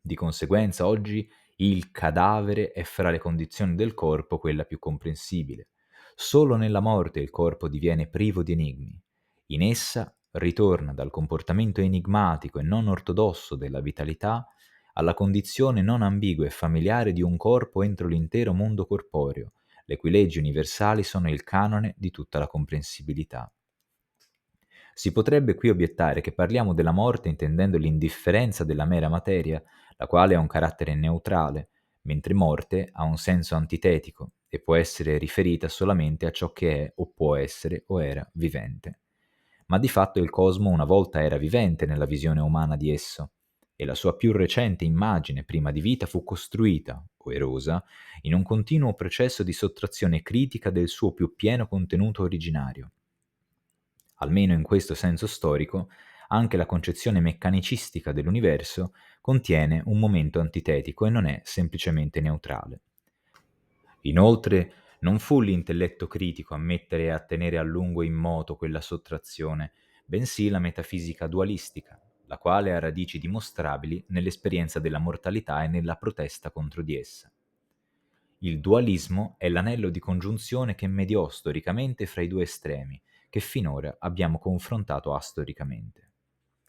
Di conseguenza oggi il cadavere è fra le condizioni del corpo quella più comprensibile. Solo nella morte il corpo diviene privo di enigmi. In essa ritorna dal comportamento enigmatico e non ortodosso della vitalità alla condizione non ambigua e familiare di un corpo entro l'intero mondo corporeo, le cui leggi universali sono il canone di tutta la comprensibilità. Si potrebbe qui obiettare che parliamo della morte intendendo l'indifferenza della mera materia, la quale ha un carattere neutrale, mentre morte ha un senso antitetico e può essere riferita solamente a ciò che è o può essere o era vivente. Ma di fatto il cosmo una volta era vivente nella visione umana di esso, e la sua più recente immagine prima di vita fu costruita, o erosa, in un continuo processo di sottrazione critica del suo più pieno contenuto originario. Almeno in questo senso storico, anche la concezione meccanicistica dell'universo contiene un momento antitetico e non è semplicemente neutrale. Inoltre, non fu l'intelletto critico a mettere e a tenere a lungo in moto quella sottrazione, bensì la metafisica dualistica, la quale ha radici dimostrabili nell'esperienza della mortalità e nella protesta contro di essa. Il dualismo è l'anello di congiunzione che mediò storicamente fra i due estremi, che finora abbiamo confrontato astoricamente.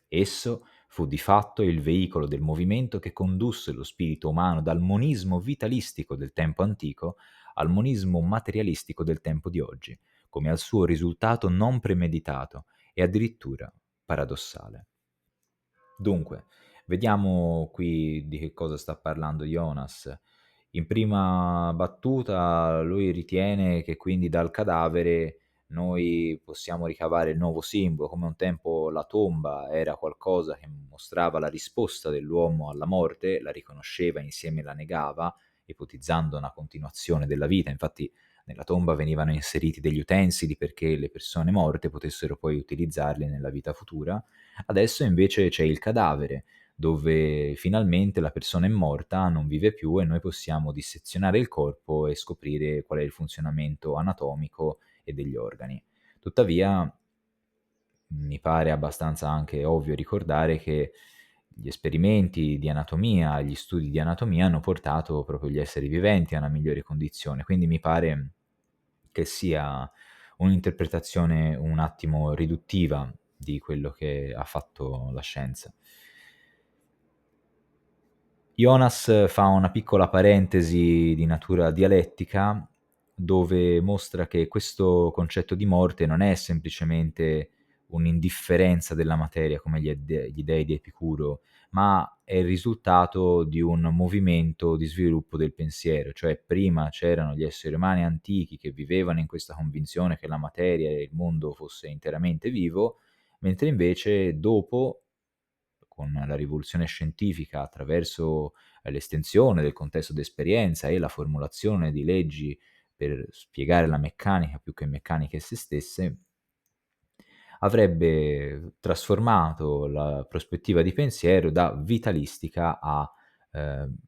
Esso fu di fatto il veicolo del movimento che condusse lo spirito umano dal monismo vitalistico del tempo antico al monismo materialistico del tempo di oggi, come al suo risultato non premeditato e addirittura paradossale. Dunque, vediamo qui di che cosa sta parlando Jonas. In prima battuta lui ritiene che quindi dal cadavere noi possiamo ricavare il nuovo simbolo, come un tempo la tomba era qualcosa che mostrava la risposta dell'uomo alla morte, la riconosceva, insieme la negava, ipotizzando una continuazione della vita. Infatti nella tomba venivano inseriti degli utensili perché le persone morte potessero poi utilizzarli nella vita futura. Adesso invece c'è il cadavere, dove finalmente la persona è morta, non vive più, e noi possiamo dissezionare il corpo e scoprire qual è il funzionamento anatomico e degli organi. Tuttavia, mi pare abbastanza anche ovvio ricordare che gli esperimenti di anatomia, gli studi di anatomia hanno portato proprio gli esseri viventi a una migliore condizione, quindi mi pare che sia un'interpretazione un attimo riduttiva di quello che ha fatto la scienza. Jonas fa una piccola parentesi di natura dialettica dove mostra che questo concetto di morte non è semplicemente un'indifferenza della materia come gli dei di Epicuro, ma è il risultato di un movimento di sviluppo del pensiero, cioè prima c'erano gli esseri umani antichi che vivevano in questa convinzione che la materia e il mondo fosse interamente vivo, mentre invece dopo, con la rivoluzione scientifica, attraverso l'estensione del contesto d'esperienza e la formulazione di leggi per spiegare la meccanica più che meccanica esse stesse, avrebbe trasformato la prospettiva di pensiero da vitalistica a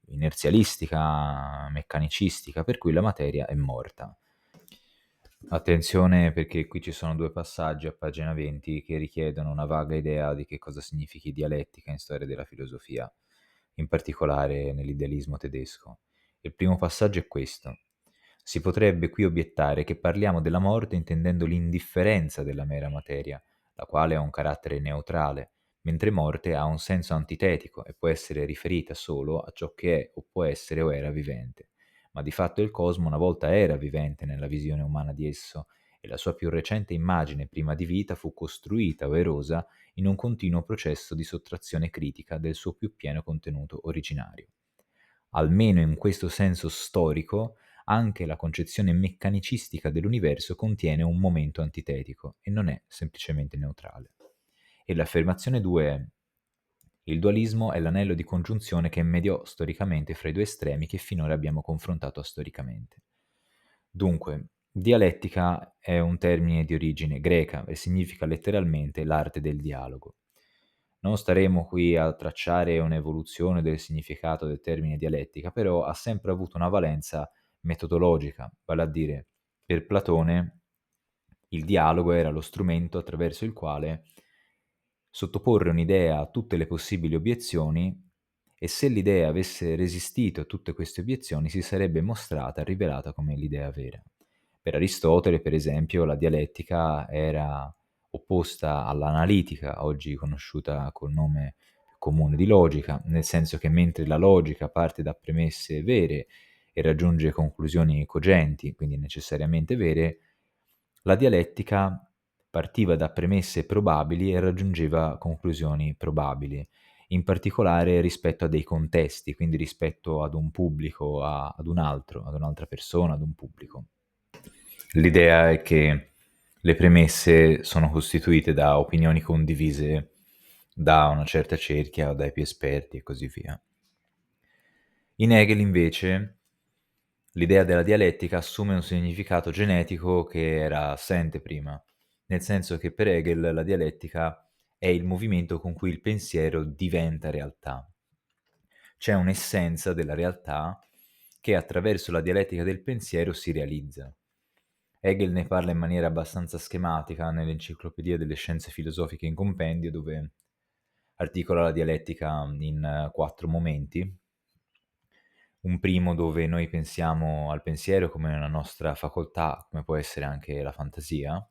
inerzialistica, meccanicistica, per cui la materia è morta. Attenzione perché qui ci sono due passaggi a pagina 20 che richiedono una vaga idea di che cosa significhi dialettica in storia della filosofia, in particolare nell'idealismo tedesco. Il primo passaggio è questo. Si potrebbe qui obiettare che parliamo della morte intendendo l'indifferenza della mera materia, la quale ha un carattere neutrale, mentre morte ha un senso antitetico e può essere riferita solo a ciò che è o può essere o era vivente. Ma di fatto il cosmo una volta era vivente nella visione umana di esso, e la sua più recente immagine prima di vita fu costruita o erosa in un continuo processo di sottrazione critica del suo più pieno contenuto originario. Almeno in questo senso storico, anche la concezione meccanicistica dell'universo contiene un momento antitetico e non è semplicemente neutrale. E l'affermazione 2 è: il dualismo è l'anello di congiunzione che mediò storicamente fra i due estremi che finora abbiamo confrontato storicamente. Dunque, dialettica è un termine di origine greca e significa letteralmente l'arte del dialogo. Non staremo qui a tracciare un'evoluzione del significato del termine dialettica, però ha sempre avuto una valenza metodologica, vale a dire, per Platone il dialogo era lo strumento attraverso il quale sottoporre un'idea a tutte le possibili obiezioni e se l'idea avesse resistito a tutte queste obiezioni si sarebbe mostrata, rivelata come l'idea vera. Per Aristotele, per esempio, la dialettica era opposta all'analitica, oggi conosciuta col nome comune di logica, nel senso che mentre la logica parte da premesse vere e raggiunge conclusioni cogenti, quindi necessariamente vere, la dialettica partiva da premesse probabili e raggiungeva conclusioni probabili, in particolare rispetto a dei contesti, quindi rispetto ad un pubblico, ad un altro, ad un'altra persona, ad un pubblico. L'idea è che le premesse sono costituite da opinioni condivise da una certa cerchia o dai più esperti e così via. In Hegel, invece, l'idea della dialettica assume un significato genetico che era assente prima, nel senso che per Hegel la dialettica è il movimento con cui il pensiero diventa realtà. C'è un'essenza della realtà che attraverso la dialettica del pensiero si realizza. Hegel ne parla in maniera abbastanza schematica nell'Enciclopedia delle scienze filosofiche in compendio, dove articola la dialettica in 4 momenti. Un primo dove noi pensiamo al pensiero come una nostra facoltà, come può essere anche la fantasia.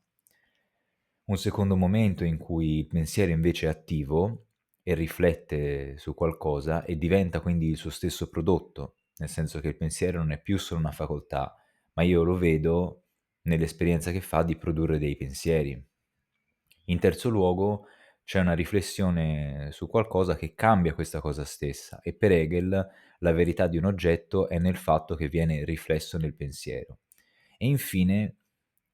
Un secondo momento in cui il pensiero invece è attivo e riflette su qualcosa e diventa quindi il suo stesso prodotto, nel senso che il pensiero non è più solo una facoltà, ma io lo vedo nell'esperienza che fa di produrre dei pensieri. In terzo luogo c'è una riflessione su qualcosa che cambia questa cosa stessa e per Hegel la verità di un oggetto è nel fatto che viene riflesso nel pensiero. E infine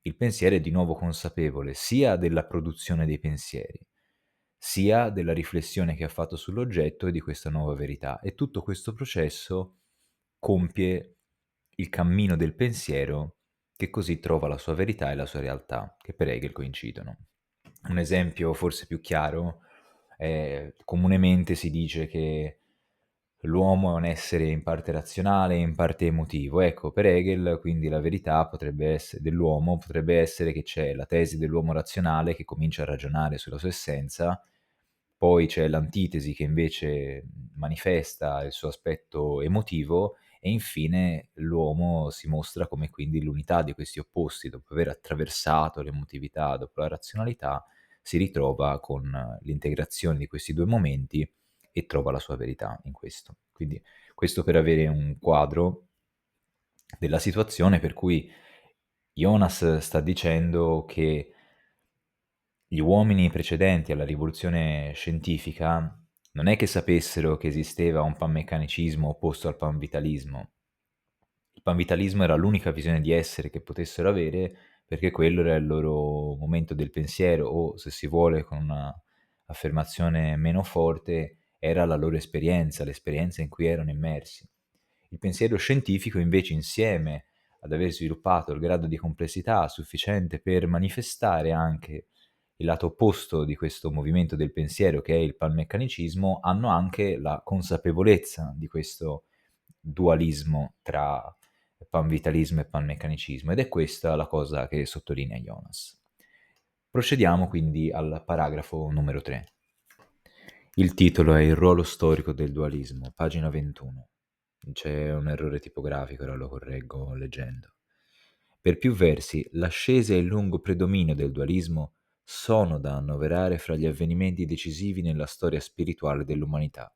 il pensiero è di nuovo consapevole sia della produzione dei pensieri, sia della riflessione che ha fatto sull'oggetto e di questa nuova verità. E tutto questo processo compie il cammino del pensiero che così trova la sua verità e la sua realtà, che per Hegel coincidono. Un esempio forse più chiaro è comunemente si dice che l'uomo è un essere in parte razionale e in parte emotivo. Ecco, per Hegel quindi la verità dell'uomo potrebbe essere che c'è la tesi dell'uomo razionale che comincia a ragionare sulla sua essenza Poi c'è l'antitesi che invece manifesta il suo aspetto emotivo e infine l'uomo si mostra come quindi l'unità di questi opposti, dopo aver attraversato l'emotività, dopo la razionalità, si ritrova con l'integrazione di questi due momenti e trova la sua verità in questo. Quindi questo per avere un quadro della situazione per cui Jonas sta dicendo che gli uomini precedenti alla rivoluzione scientifica non è che sapessero che esisteva un panmeccanicismo opposto al panvitalismo. Il panvitalismo era l'unica visione di essere che potessero avere perché quello era il loro momento del pensiero o, se si vuole, con una affermazione meno forte, era la loro esperienza, l'esperienza in cui erano immersi. Il pensiero scientifico invece insieme ad aver sviluppato il grado di complessità sufficiente per manifestare anche il lato opposto di questo movimento del pensiero che è il panmeccanicismo, hanno anche la consapevolezza di questo dualismo tra panvitalismo e panmeccanicismo ed è questa la cosa che sottolinea Jonas. Procediamo quindi al paragrafo numero 3. Il titolo è Il ruolo storico del dualismo, pagina 21. C'è un errore tipografico, ora lo correggo leggendo. Per più versi, l'ascesa e il lungo predominio del dualismo sono da annoverare fra gli avvenimenti decisivi nella storia spirituale dell'umanità.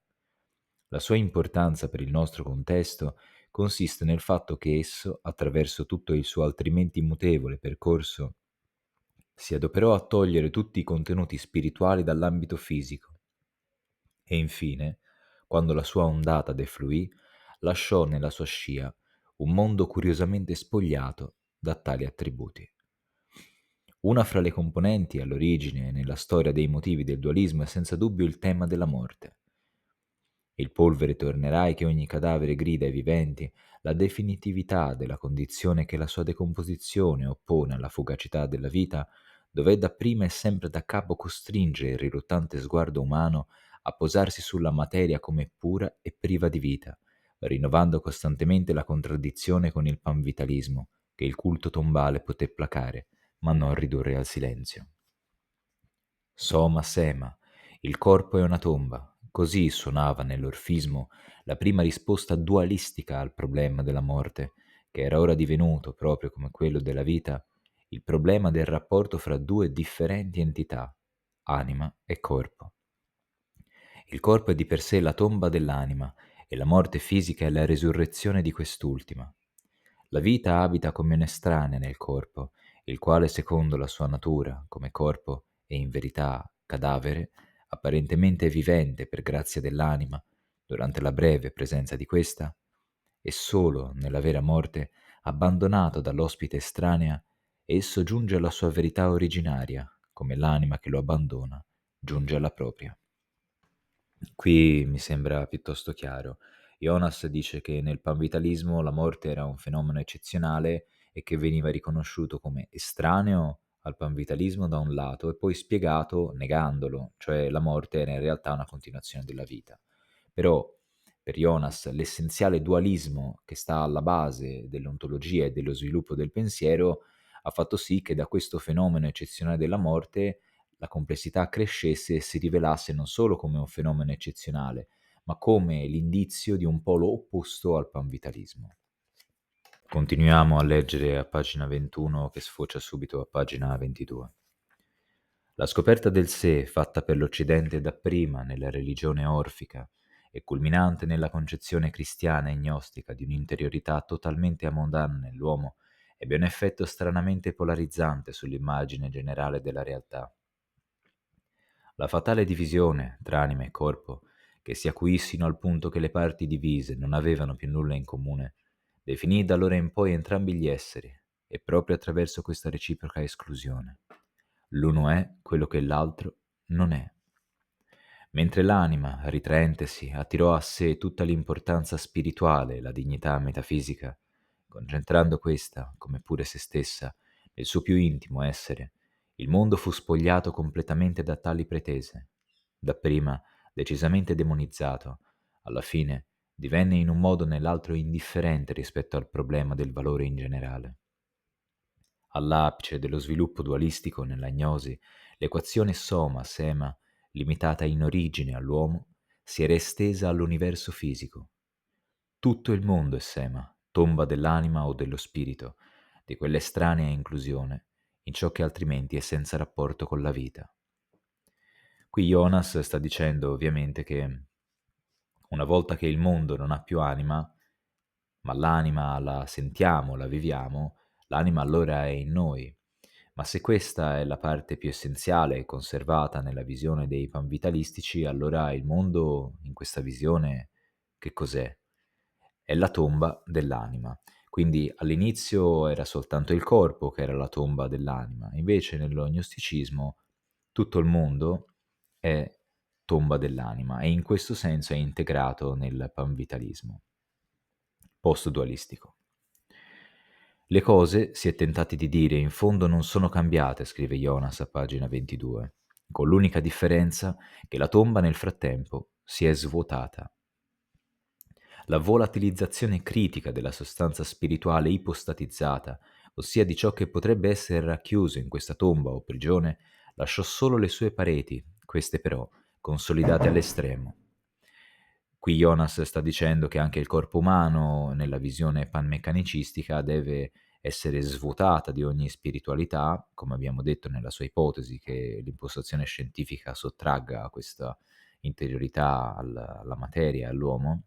La sua importanza per il nostro contesto consiste nel fatto che esso, attraverso tutto il suo altrimenti mutevole percorso, si adoperò a togliere tutti i contenuti spirituali dall'ambito fisico e infine, quando la sua ondata defluì, lasciò nella sua scia un mondo curiosamente spogliato da tali attributi. Una fra le componenti all'origine nella storia dei motivi del dualismo è senza dubbio il tema della morte. Il polvere tornerai che ogni cadavere grida ai viventi, la definitività della condizione che la sua decomposizione oppone alla fugacità della vita, dove dapprima e sempre da capo costringe il riluttante sguardo umano a posarsi sulla materia come pura e priva di vita, rinnovando costantemente la contraddizione con il panvitalismo che il culto tombale poté placare, ma non ridurre al silenzio. Soma Sema, il corpo è una tomba. Così suonava nell'orfismo la prima risposta dualistica al problema della morte, che era ora divenuto, proprio come quello della vita, il problema del rapporto fra due differenti entità, anima e corpo. Il corpo è di per sé la tomba dell'anima e la morte fisica è la resurrezione di quest'ultima. La vita abita come un'estranea nel corpo, il quale secondo la sua natura, come corpo, è in verità cadavere, apparentemente vivente per grazia dell'anima, durante la breve presenza di questa, e solo nella vera morte, abbandonato dall'ospite estranea, esso giunge alla sua verità originaria, come l'anima che lo abbandona giunge alla propria. Qui mi sembra piuttosto chiaro. Jonas dice che nel panvitalismo la morte era un fenomeno eccezionale e che veniva riconosciuto come estraneo al panvitalismo da un lato e poi spiegato negandolo, cioè la morte era in realtà una continuazione della vita. Però per Jonas l'essenziale dualismo che sta alla base dell'ontologia e dello sviluppo del pensiero ha fatto sì che da questo fenomeno eccezionale della morte la complessità crescesse e si rivelasse non solo come un fenomeno eccezionale, ma come l'indizio di un polo opposto al panvitalismo. Continuiamo a leggere a pagina 21 che sfocia subito a pagina 22. La scoperta del sé, fatta per l'Occidente dapprima nella religione orfica e culminante nella concezione cristiana e gnostica di un'interiorità totalmente amondana nell'uomo, ebbe un effetto stranamente polarizzante sull'immagine generale della realtà. La fatale divisione tra anima e corpo, che si acuì sino al punto che le parti divise non avevano più nulla in comune, definì da allora in poi entrambi gli esseri, e proprio attraverso questa reciproca esclusione. L'uno è quello che l'altro non è. Mentre l'anima, ritraentesi, attirò a sé tutta l'importanza spirituale e la dignità metafisica, concentrando questa, come pure se stessa, nel suo più intimo essere, il mondo fu spogliato completamente da tali pretese. Dapprima decisamente demonizzato, alla fine divenne in un modo o nell'altro indifferente rispetto al problema del valore in generale. All'apice dello sviluppo dualistico nell'agnosi, l'equazione soma-sema limitata in origine all'uomo, si era estesa all'universo fisico. Tutto il mondo è Sema, tomba dell'anima o dello spirito, di quell'estranea inclusione in ciò che altrimenti è senza rapporto con la vita. Qui Jonas sta dicendo ovviamente che una volta che il mondo non ha più anima, ma l'anima la sentiamo, la viviamo, l'anima allora è in noi. Ma se questa è la parte più essenziale e conservata nella visione dei panvitalistici, allora il mondo in questa visione che cos'è? È la tomba dell'anima. Quindi all'inizio era soltanto il corpo che era la tomba dell'anima, invece nello gnosticismo tutto il mondo è tomba dell'anima e in questo senso è integrato nel panvitalismo post-dualistico. Le cose, si è tentati di dire, in fondo non sono cambiate, scrive Jonas a pagina 22, con l'unica differenza che la tomba nel frattempo si è svuotata. La volatilizzazione critica della sostanza spirituale ipostatizzata, ossia di ciò che potrebbe essere racchiuso in questa tomba o prigione, lasciò solo le sue pareti, queste però consolidate all'estremo. Qui Jonas sta dicendo che anche il corpo umano, nella visione panmeccanicistica, deve essere svuotata di ogni spiritualità, come abbiamo detto nella sua ipotesi, che l'impostazione scientifica sottragga questa interiorità alla materia, all'uomo,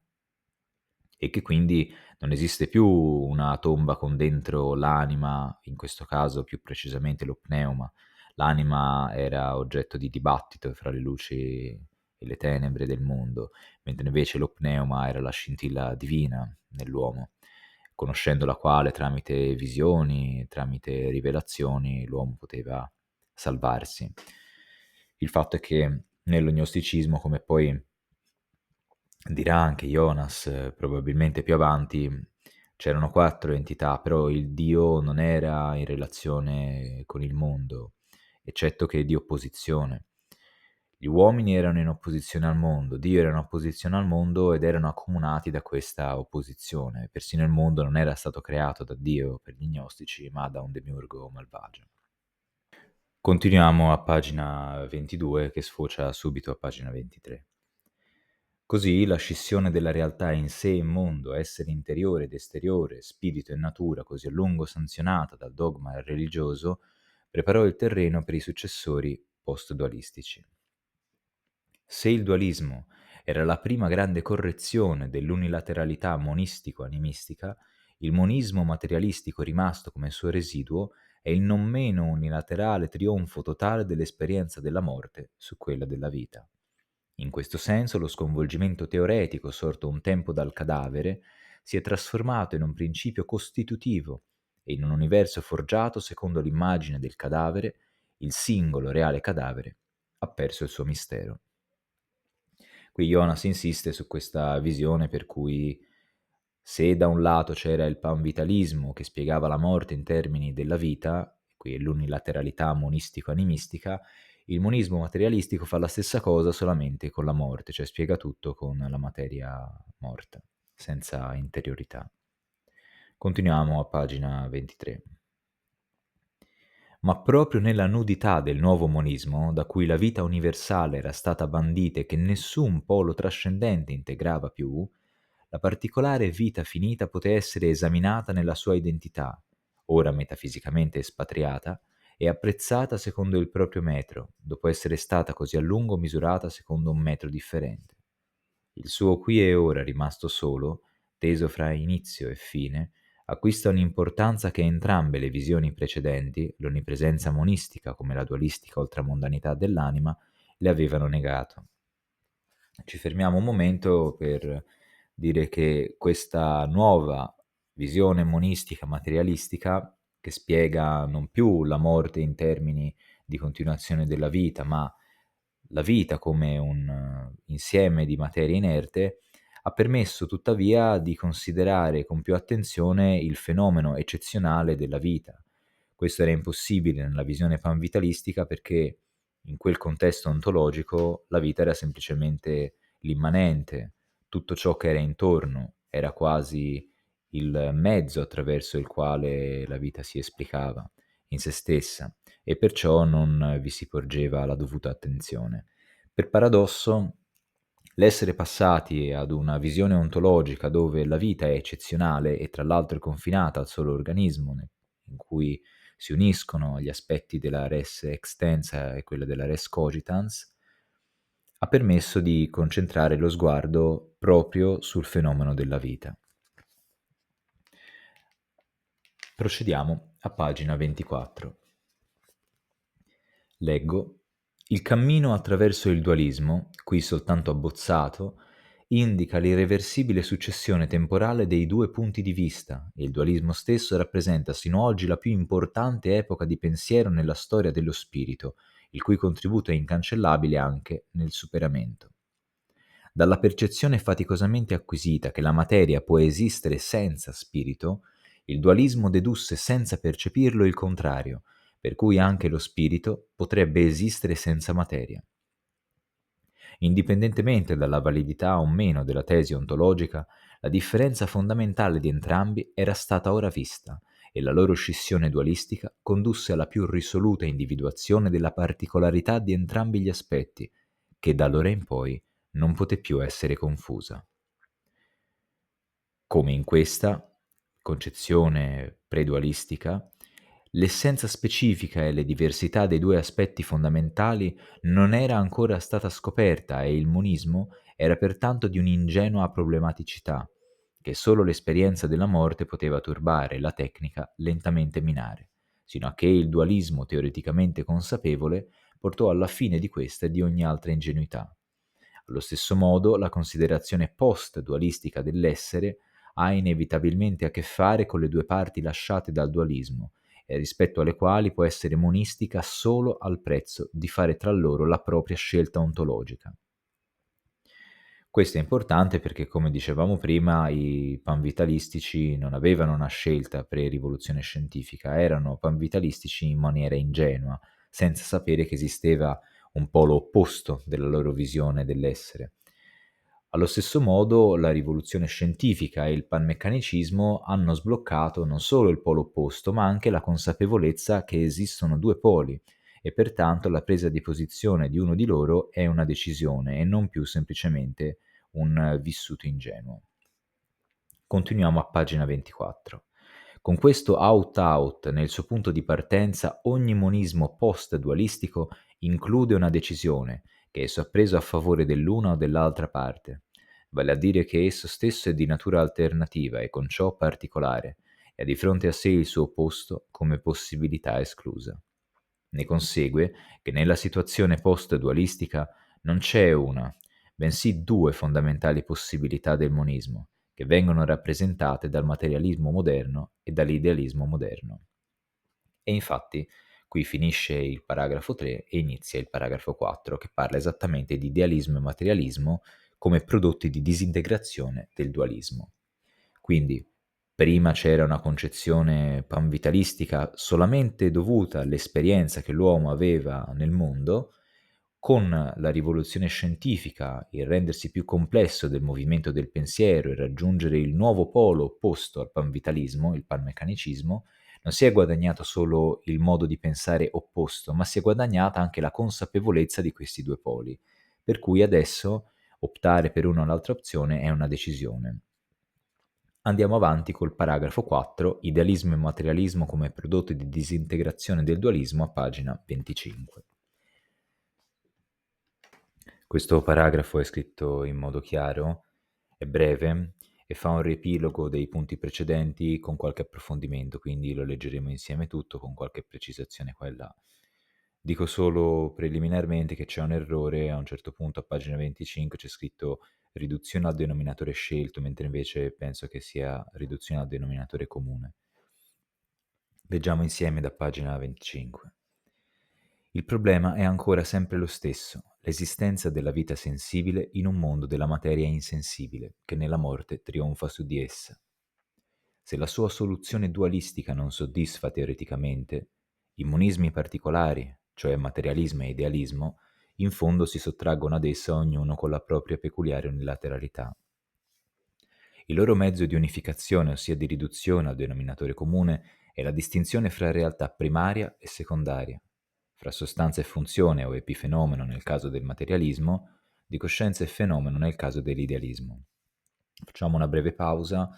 e che quindi non esiste più una tomba con dentro l'anima, in questo caso più precisamente lo pneuma. L'anima era oggetto di dibattito fra le luci e le tenebre del mondo, mentre invece lo pneuma era la scintilla divina nell'uomo, conoscendo la quale tramite visioni, tramite rivelazioni, l'uomo poteva salvarsi. Il fatto è che nello gnosticismo, come poi dirà anche Jonas, probabilmente più avanti, c'erano 4 entità, però il Dio non era in relazione con il mondo, eccetto che di opposizione. Gli uomini erano in opposizione al mondo, Dio era in opposizione al mondo ed erano accomunati da questa opposizione. Persino il mondo non era stato creato da Dio per gli gnostici, ma da un demiurgo malvagio. Continuiamo a pagina 22 che sfocia subito a pagina 23. Così la scissione della realtà in sé e mondo, essere interiore ed esteriore, spirito e natura, così a lungo sanzionata dal dogma religioso, preparò il terreno per i successori post-dualistici. Se il dualismo era la prima grande correzione dell'unilateralità monistico-animistica, il monismo materialistico rimasto come suo residuo è il non meno unilaterale trionfo totale dell'esperienza della morte su quella della vita. In questo senso lo sconvolgimento teoretico sorto un tempo dal cadavere si è trasformato in un principio costitutivo e in un universo forgiato secondo l'immagine del cadavere, il singolo reale cadavere ha perso il suo mistero. Qui Jonas insiste su questa visione per cui se da un lato c'era il panvitalismo che spiegava la morte in termini della vita, qui è l'unilateralità monistico-animistica, il monismo materialistico fa la stessa cosa solamente con la morte, cioè spiega tutto con la materia morta, senza interiorità. Continuiamo a pagina 23. Ma proprio nella nudità del nuovo monismo, da cui la vita universale era stata bandita e che nessun polo trascendente integrava più, la particolare vita finita poté essere esaminata nella sua identità, ora metafisicamente espatriata, e apprezzata secondo il proprio metro, dopo essere stata così a lungo misurata secondo un metro differente. Il suo qui e ora rimasto solo, teso fra inizio e fine, acquista un'importanza che entrambe le visioni precedenti, l'onnipresenza monistica come la dualistica ultramondanità dell'anima, le avevano negato. Ci fermiamo un momento per dire che questa nuova visione monistica materialistica, che spiega non più la morte in termini di continuazione della vita, ma la vita come un insieme di materia inerte, ha permesso tuttavia di considerare con più attenzione il fenomeno eccezionale della vita. Questo era impossibile nella visione panvitalistica perché in quel contesto ontologico la vita era semplicemente l'immanente, tutto ciò che era intorno era quasi il mezzo attraverso il quale la vita si esplicava in se stessa e perciò non vi si porgeva la dovuta attenzione. Per paradosso, l'essere passati ad una visione ontologica dove la vita è eccezionale e tra l'altro è confinata al solo organismo, in cui si uniscono gli aspetti della res extensa e quella della res cogitans, ha permesso di concentrare lo sguardo proprio sul fenomeno della vita. Procediamo a pagina 24. Leggo: il cammino attraverso il dualismo, qui soltanto abbozzato, indica l'irreversibile successione temporale dei due punti di vista e il dualismo stesso rappresenta sino oggi la più importante epoca di pensiero nella storia dello spirito, il cui contributo è incancellabile anche nel superamento. Dalla percezione faticosamente acquisita che la materia può esistere senza spirito, il dualismo dedusse senza percepirlo il contrario, per cui anche lo spirito potrebbe esistere senza materia. Indipendentemente dalla validità o meno della tesi ontologica, la differenza fondamentale di entrambi era stata ora vista e la loro scissione dualistica condusse alla più risoluta individuazione della particolarità di entrambi gli aspetti, che da allora in poi non poté più essere confusa. Come in questa concezione predualistica, l'essenza specifica e le diversità dei due aspetti fondamentali non era ancora stata scoperta e il monismo era pertanto di un'ingenua problematicità, che solo l'esperienza della morte poteva turbare e la tecnica lentamente minare, sino a che il dualismo teoreticamente consapevole portò alla fine di questa e di ogni altra ingenuità. Allo stesso modo, la considerazione post-dualistica dell'essere ha inevitabilmente a che fare con le due parti lasciate dal dualismo, e rispetto alle quali può essere monistica solo al prezzo di fare tra loro la propria scelta ontologica. Questo è importante perché, come dicevamo prima, i panvitalistici non avevano una scelta pre-rivoluzione scientifica, erano panvitalistici in maniera ingenua, senza sapere che esisteva un polo opposto della loro visione dell'essere. Allo stesso modo, la rivoluzione scientifica e il panmeccanicismo hanno sbloccato non solo il polo opposto, ma anche la consapevolezza che esistono due poli e pertanto la presa di posizione di uno di loro è una decisione e non più semplicemente un vissuto ingenuo. Continuiamo a pagina 24. Con questo out-out nel suo punto di partenza, ogni monismo post-dualistico include una decisione che esso ha preso a favore dell'una o dell'altra parte, vale a dire che esso stesso è di natura alternativa e con ciò particolare, e ha di fronte a sé il suo opposto come possibilità esclusa. Ne consegue che nella situazione post-dualistica non c'è una, bensì due fondamentali possibilità del monismo, che vengono rappresentate dal materialismo moderno e dall'idealismo moderno. E infatti qui finisce il paragrafo 3 e inizia il paragrafo 4, che parla esattamente di idealismo e materialismo come prodotti di disintegrazione del dualismo. Quindi prima c'era una concezione panvitalistica solamente dovuta all'esperienza che l'uomo aveva nel mondo, con la rivoluzione scientifica, il rendersi più complesso del movimento del pensiero e raggiungere il nuovo polo opposto al panvitalismo, il panmeccanicismo, non si è guadagnato solo il modo di pensare opposto, ma si è guadagnata anche la consapevolezza di questi due poli, per cui adesso optare per una o l'altra opzione è una decisione. Andiamo avanti col paragrafo 4, idealismo e materialismo come prodotti di disintegrazione del dualismo, a pagina 25. Questo paragrafo è scritto in modo chiaro, è breve e fa un riepilogo dei punti precedenti con qualche approfondimento, quindi lo leggeremo insieme tutto con qualche precisazione qua e là. Dico solo preliminarmente che c'è un errore, a un certo punto a pagina 25 c'è scritto riduzione al denominatore scelto, mentre invece penso che sia riduzione al denominatore comune. Leggiamo insieme da pagina 25. Il problema è ancora sempre lo stesso, l'esistenza della vita sensibile in un mondo della materia insensibile, che nella morte trionfa su di essa. Se la sua soluzione dualistica non soddisfa teoreticamente, i monismi particolari, cioè materialismo e idealismo, in fondo si sottraggono ad essa ognuno con la propria peculiare unilateralità. Il loro mezzo di unificazione, ossia di riduzione al denominatore comune, è la distinzione fra realtà primaria e secondaria, fra sostanza e funzione o epifenomeno nel caso del materialismo, di coscienza e fenomeno nel caso dell'idealismo. Facciamo una breve pausa,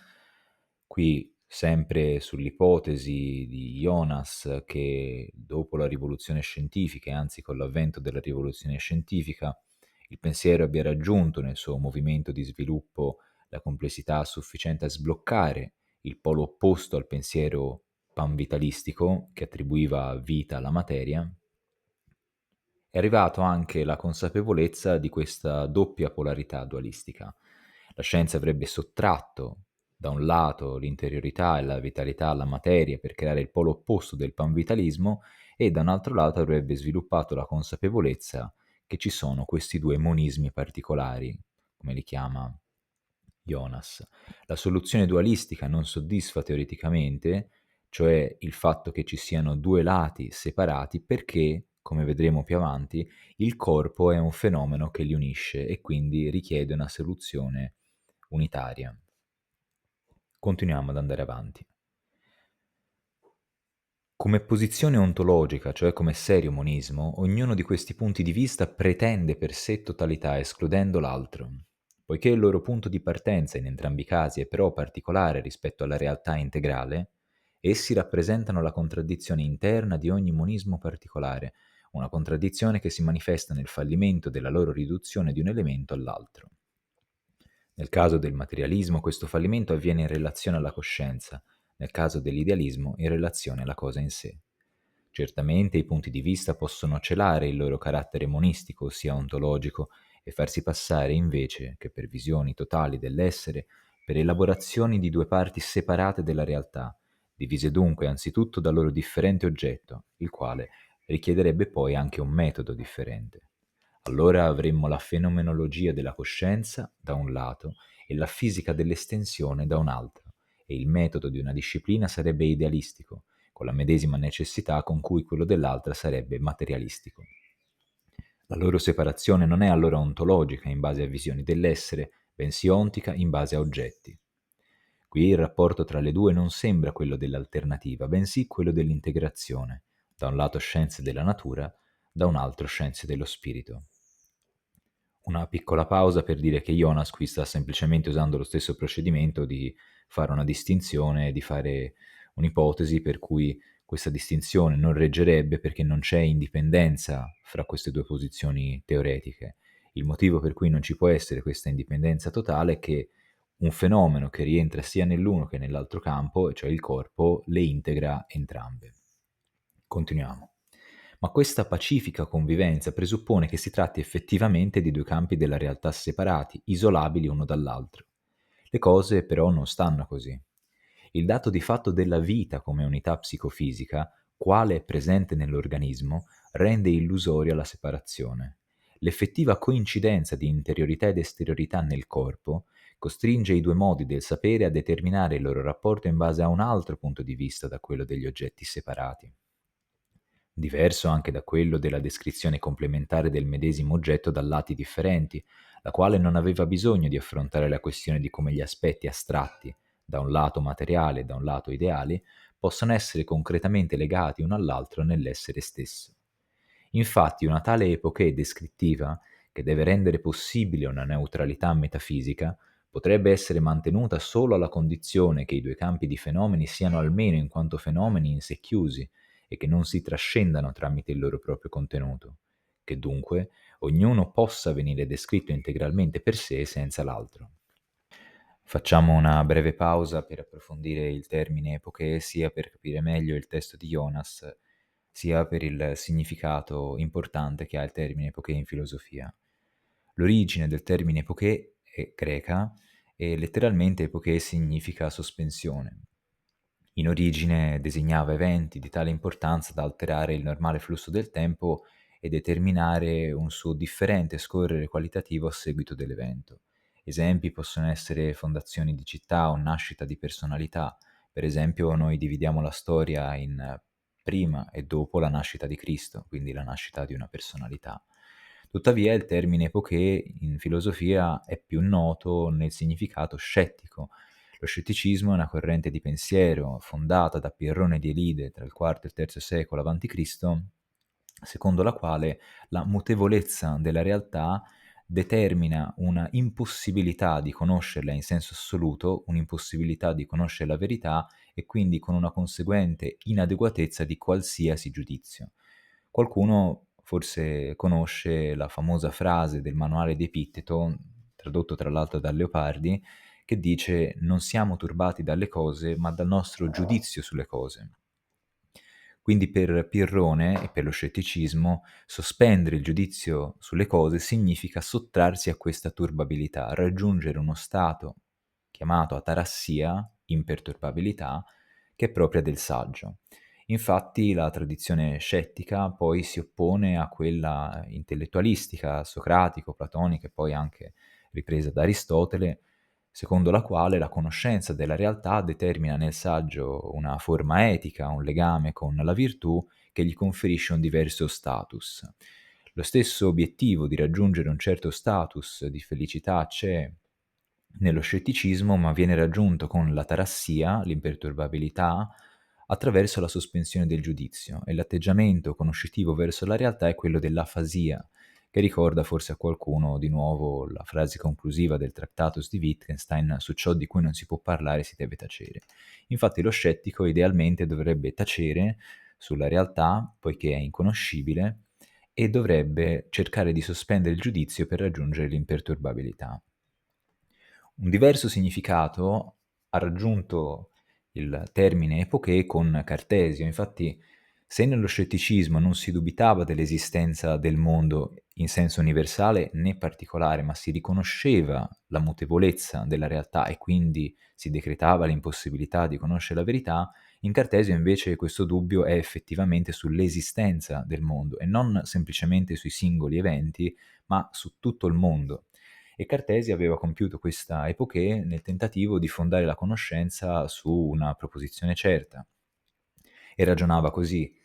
qui sempre sull'ipotesi di Jonas che dopo la rivoluzione scientifica, e anzi con l'avvento della rivoluzione scientifica, il pensiero abbia raggiunto nel suo movimento di sviluppo la complessità sufficiente a sbloccare il polo opposto al pensiero panvitalistico che attribuiva vita alla materia, è arrivato anche la consapevolezza di questa doppia polarità dualistica. La scienza avrebbe sottratto da un lato l'interiorità e la vitalità alla materia per creare il polo opposto del panvitalismo e da un altro lato avrebbe sviluppato la consapevolezza che ci sono questi due monismi particolari, come li chiama Jonas. La soluzione dualistica non soddisfa teoreticamente, cioè il fatto che ci siano due lati separati, perché, come vedremo più avanti, il corpo è un fenomeno che li unisce e quindi richiede una soluzione unitaria. Continuiamo ad andare avanti. Come posizione ontologica, cioè come serio monismo, ognuno di questi punti di vista pretende per sé totalità escludendo l'altro. Poiché il loro punto di partenza in entrambi i casi è però particolare rispetto alla realtà integrale, essi rappresentano la contraddizione interna di ogni monismo particolare, una contraddizione che si manifesta nel fallimento della loro riduzione di un elemento all'altro. Nel caso del materialismo questo fallimento avviene in relazione alla coscienza, nel caso dell'idealismo in relazione alla cosa in sé. Certamente i punti di vista possono celare il loro carattere monistico, ossia ontologico, e farsi passare invece che per visioni totali dell'essere, per elaborazioni di due parti separate della realtà, divise dunque anzitutto dal loro differente oggetto, il quale richiederebbe poi anche un metodo differente. Allora avremmo la fenomenologia della coscienza da un lato e la fisica dell'estensione da un altro, e il metodo di una disciplina sarebbe idealistico, con la medesima necessità con cui quello dell'altra sarebbe materialistico. La loro separazione non è allora ontologica in base a visioni dell'essere, bensì ontica in base a oggetti. Qui il rapporto tra le due non sembra quello dell'alternativa, bensì quello dell'integrazione, da un lato scienze della natura, da un altro scienze dello spirito. Una piccola pausa per dire che Jonas qui sta semplicemente usando lo stesso procedimento di fare una distinzione, di fare un'ipotesi per cui questa distinzione non reggerebbe perché non c'è indipendenza fra queste due posizioni teoretiche. Il motivo per cui non ci può essere questa indipendenza totale è che un fenomeno che rientra sia nell'uno che nell'altro campo, cioè il corpo, le integra entrambe. Continuiamo. Ma questa pacifica convivenza presuppone che si tratti effettivamente di due campi della realtà separati, isolabili uno dall'altro. Le cose però non stanno così. Il dato di fatto della vita come unità psicofisica, quale è presente nell'organismo, rende illusoria la separazione. L'effettiva coincidenza di interiorità ed esteriorità nel corpo costringe i due modi del sapere a determinare il loro rapporto in base a un altro punto di vista da quello degli oggetti separati, diverso anche da quello della descrizione complementare del medesimo oggetto da lati differenti, la quale non aveva bisogno di affrontare la questione di come gli aspetti astratti, da un lato materiale e da un lato ideali, possono essere concretamente legati uno all'altro nell'essere stesso. Infatti una tale epoché descrittiva, che deve rendere possibile una neutralità metafisica, potrebbe essere mantenuta solo alla condizione che i due campi di fenomeni siano almeno in quanto fenomeni in sé chiusi e che non si trascendano tramite il loro proprio contenuto, che dunque ognuno possa venire descritto integralmente per sé senza l'altro. Facciamo una breve pausa per approfondire il termine epoché, sia per capire meglio il testo di Jonas, sia per il significato importante che ha il termine epoché in filosofia. L'origine del termine epoché è greca e letteralmente epoché significa sospensione. In origine designava eventi di tale importanza da alterare il normale flusso del tempo e determinare un suo differente scorrere qualitativo a seguito dell'evento. Esempi possono essere fondazioni di città o nascita di personalità. Per esempio, noi dividiamo la storia in prima e dopo la nascita di Cristo, quindi la nascita di una personalità. Tuttavia, il termine epoché in filosofia è più noto nel significato scettico. Lo scetticismo è una corrente di pensiero fondata da Pirrone di Elide tra il IV e il III secolo a.C., secondo la quale la mutevolezza della realtà determina una impossibilità di conoscerla in senso assoluto, un'impossibilità di conoscere la verità e quindi con una conseguente inadeguatezza di qualsiasi giudizio. Qualcuno forse conosce la famosa frase del manuale di Epitteto, tradotto tra l'altro da Leopardi, che dice: non siamo turbati dalle cose, ma dal nostro giudizio sulle cose. Quindi per Pirrone e per lo scetticismo, sospendere il giudizio sulle cose significa sottrarsi a questa turbabilità, raggiungere uno stato chiamato atarassia, imperturbabilità, che è propria del saggio. Infatti la tradizione scettica poi si oppone a quella intellettualistica, socratico-platonica e poi anche ripresa da Aristotele, secondo la quale la conoscenza della realtà determina nel saggio una forma etica, un legame con la virtù che gli conferisce un diverso status. Lo stesso obiettivo di raggiungere un certo status di felicità c'è nello scetticismo, ma viene raggiunto con l'atarassia, l'imperturbabilità, attraverso la sospensione del giudizio, e l'atteggiamento conoscitivo verso la realtà è quello dell'afasia, che ricorda forse a qualcuno di nuovo la frase conclusiva del Tractatus di Wittgenstein: su ciò di cui non si può parlare si deve tacere. Infatti lo scettico idealmente dovrebbe tacere sulla realtà, poiché è inconoscibile, e dovrebbe cercare di sospendere il giudizio per raggiungere l'imperturbabilità. Un diverso significato ha raggiunto il termine epoché con Cartesio. Infatti, se nello scetticismo non si dubitava dell'esistenza del mondo in senso universale né particolare, ma si riconosceva la mutevolezza della realtà e quindi si decretava l'impossibilità di conoscere la verità, in Cartesio invece questo dubbio è effettivamente sull'esistenza del mondo e non semplicemente sui singoli eventi, ma su tutto il mondo. E Cartesio aveva compiuto questa epopée nel tentativo di fondare la conoscenza su una proposizione certa. E ragionava così: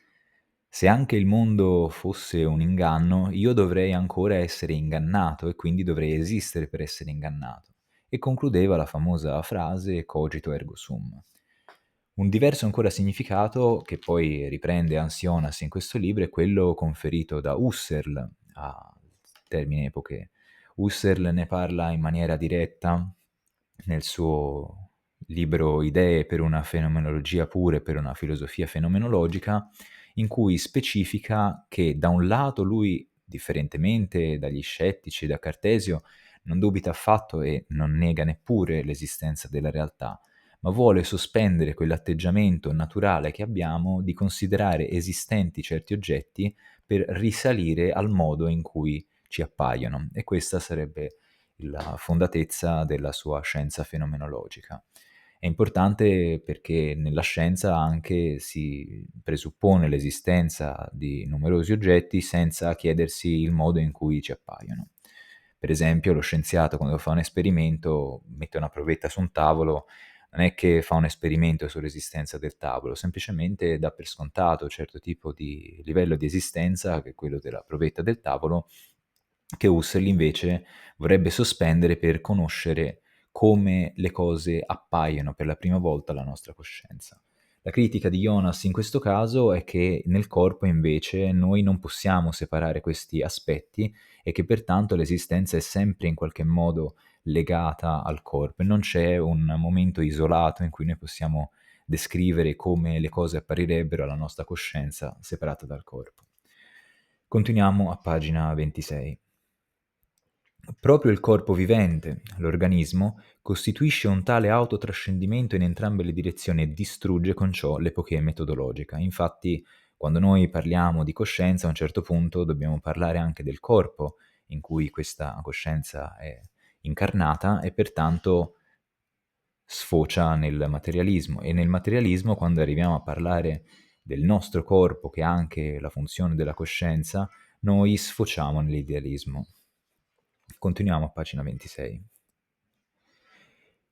se anche il mondo fosse un inganno, io dovrei ancora essere ingannato e quindi dovrei esistere per essere ingannato. E concludeva la famosa frase cogito ergo sum. Un diverso ancora significato, che poi riprende Ansionas in questo libro, è quello conferito da Husserl al termine epoché. Husserl ne parla in maniera diretta nel suo libro Idee per una fenomenologia pura e per una filosofia fenomenologica, in cui specifica che da un lato lui, differentemente dagli scettici e da Cartesio, non dubita affatto e non nega neppure l'esistenza della realtà, ma vuole sospendere quell'atteggiamento naturale che abbiamo di considerare esistenti certi oggetti per risalire al modo in cui ci appaiono, e questa sarebbe la fondatezza della sua scienza fenomenologica. È importante perché nella scienza anche si presuppone l'esistenza di numerosi oggetti senza chiedersi il modo in cui ci appaiono. Per esempio, lo scienziato quando fa un esperimento mette una provetta su un tavolo, non è che fa un esperimento sull'esistenza del tavolo, semplicemente dà per scontato un certo tipo di livello di esistenza, che è quello della provetta del tavolo, che Husserl invece vorrebbe sospendere per conoscere come le cose appaiono per la prima volta alla nostra coscienza. La critica di Jonas in questo caso è che nel corpo invece noi non possiamo separare questi aspetti e che pertanto l'esistenza è sempre in qualche modo legata al corpo e non c'è un momento isolato in cui noi possiamo descrivere come le cose apparirebbero alla nostra coscienza separata dal corpo. Continuiamo a pagina 26. Proprio il corpo vivente, l'organismo, costituisce un tale autotrascendimento in entrambe le direzioni e distrugge con ciò l'epoché metodologica. Infatti, quando noi parliamo di coscienza, a un certo punto dobbiamo parlare anche del corpo in cui questa coscienza è incarnata e pertanto sfocia nel materialismo. E nel materialismo, quando arriviamo a parlare del nostro corpo, che ha anche la funzione della coscienza, noi sfociamo nell'idealismo. Continuiamo a pagina 26.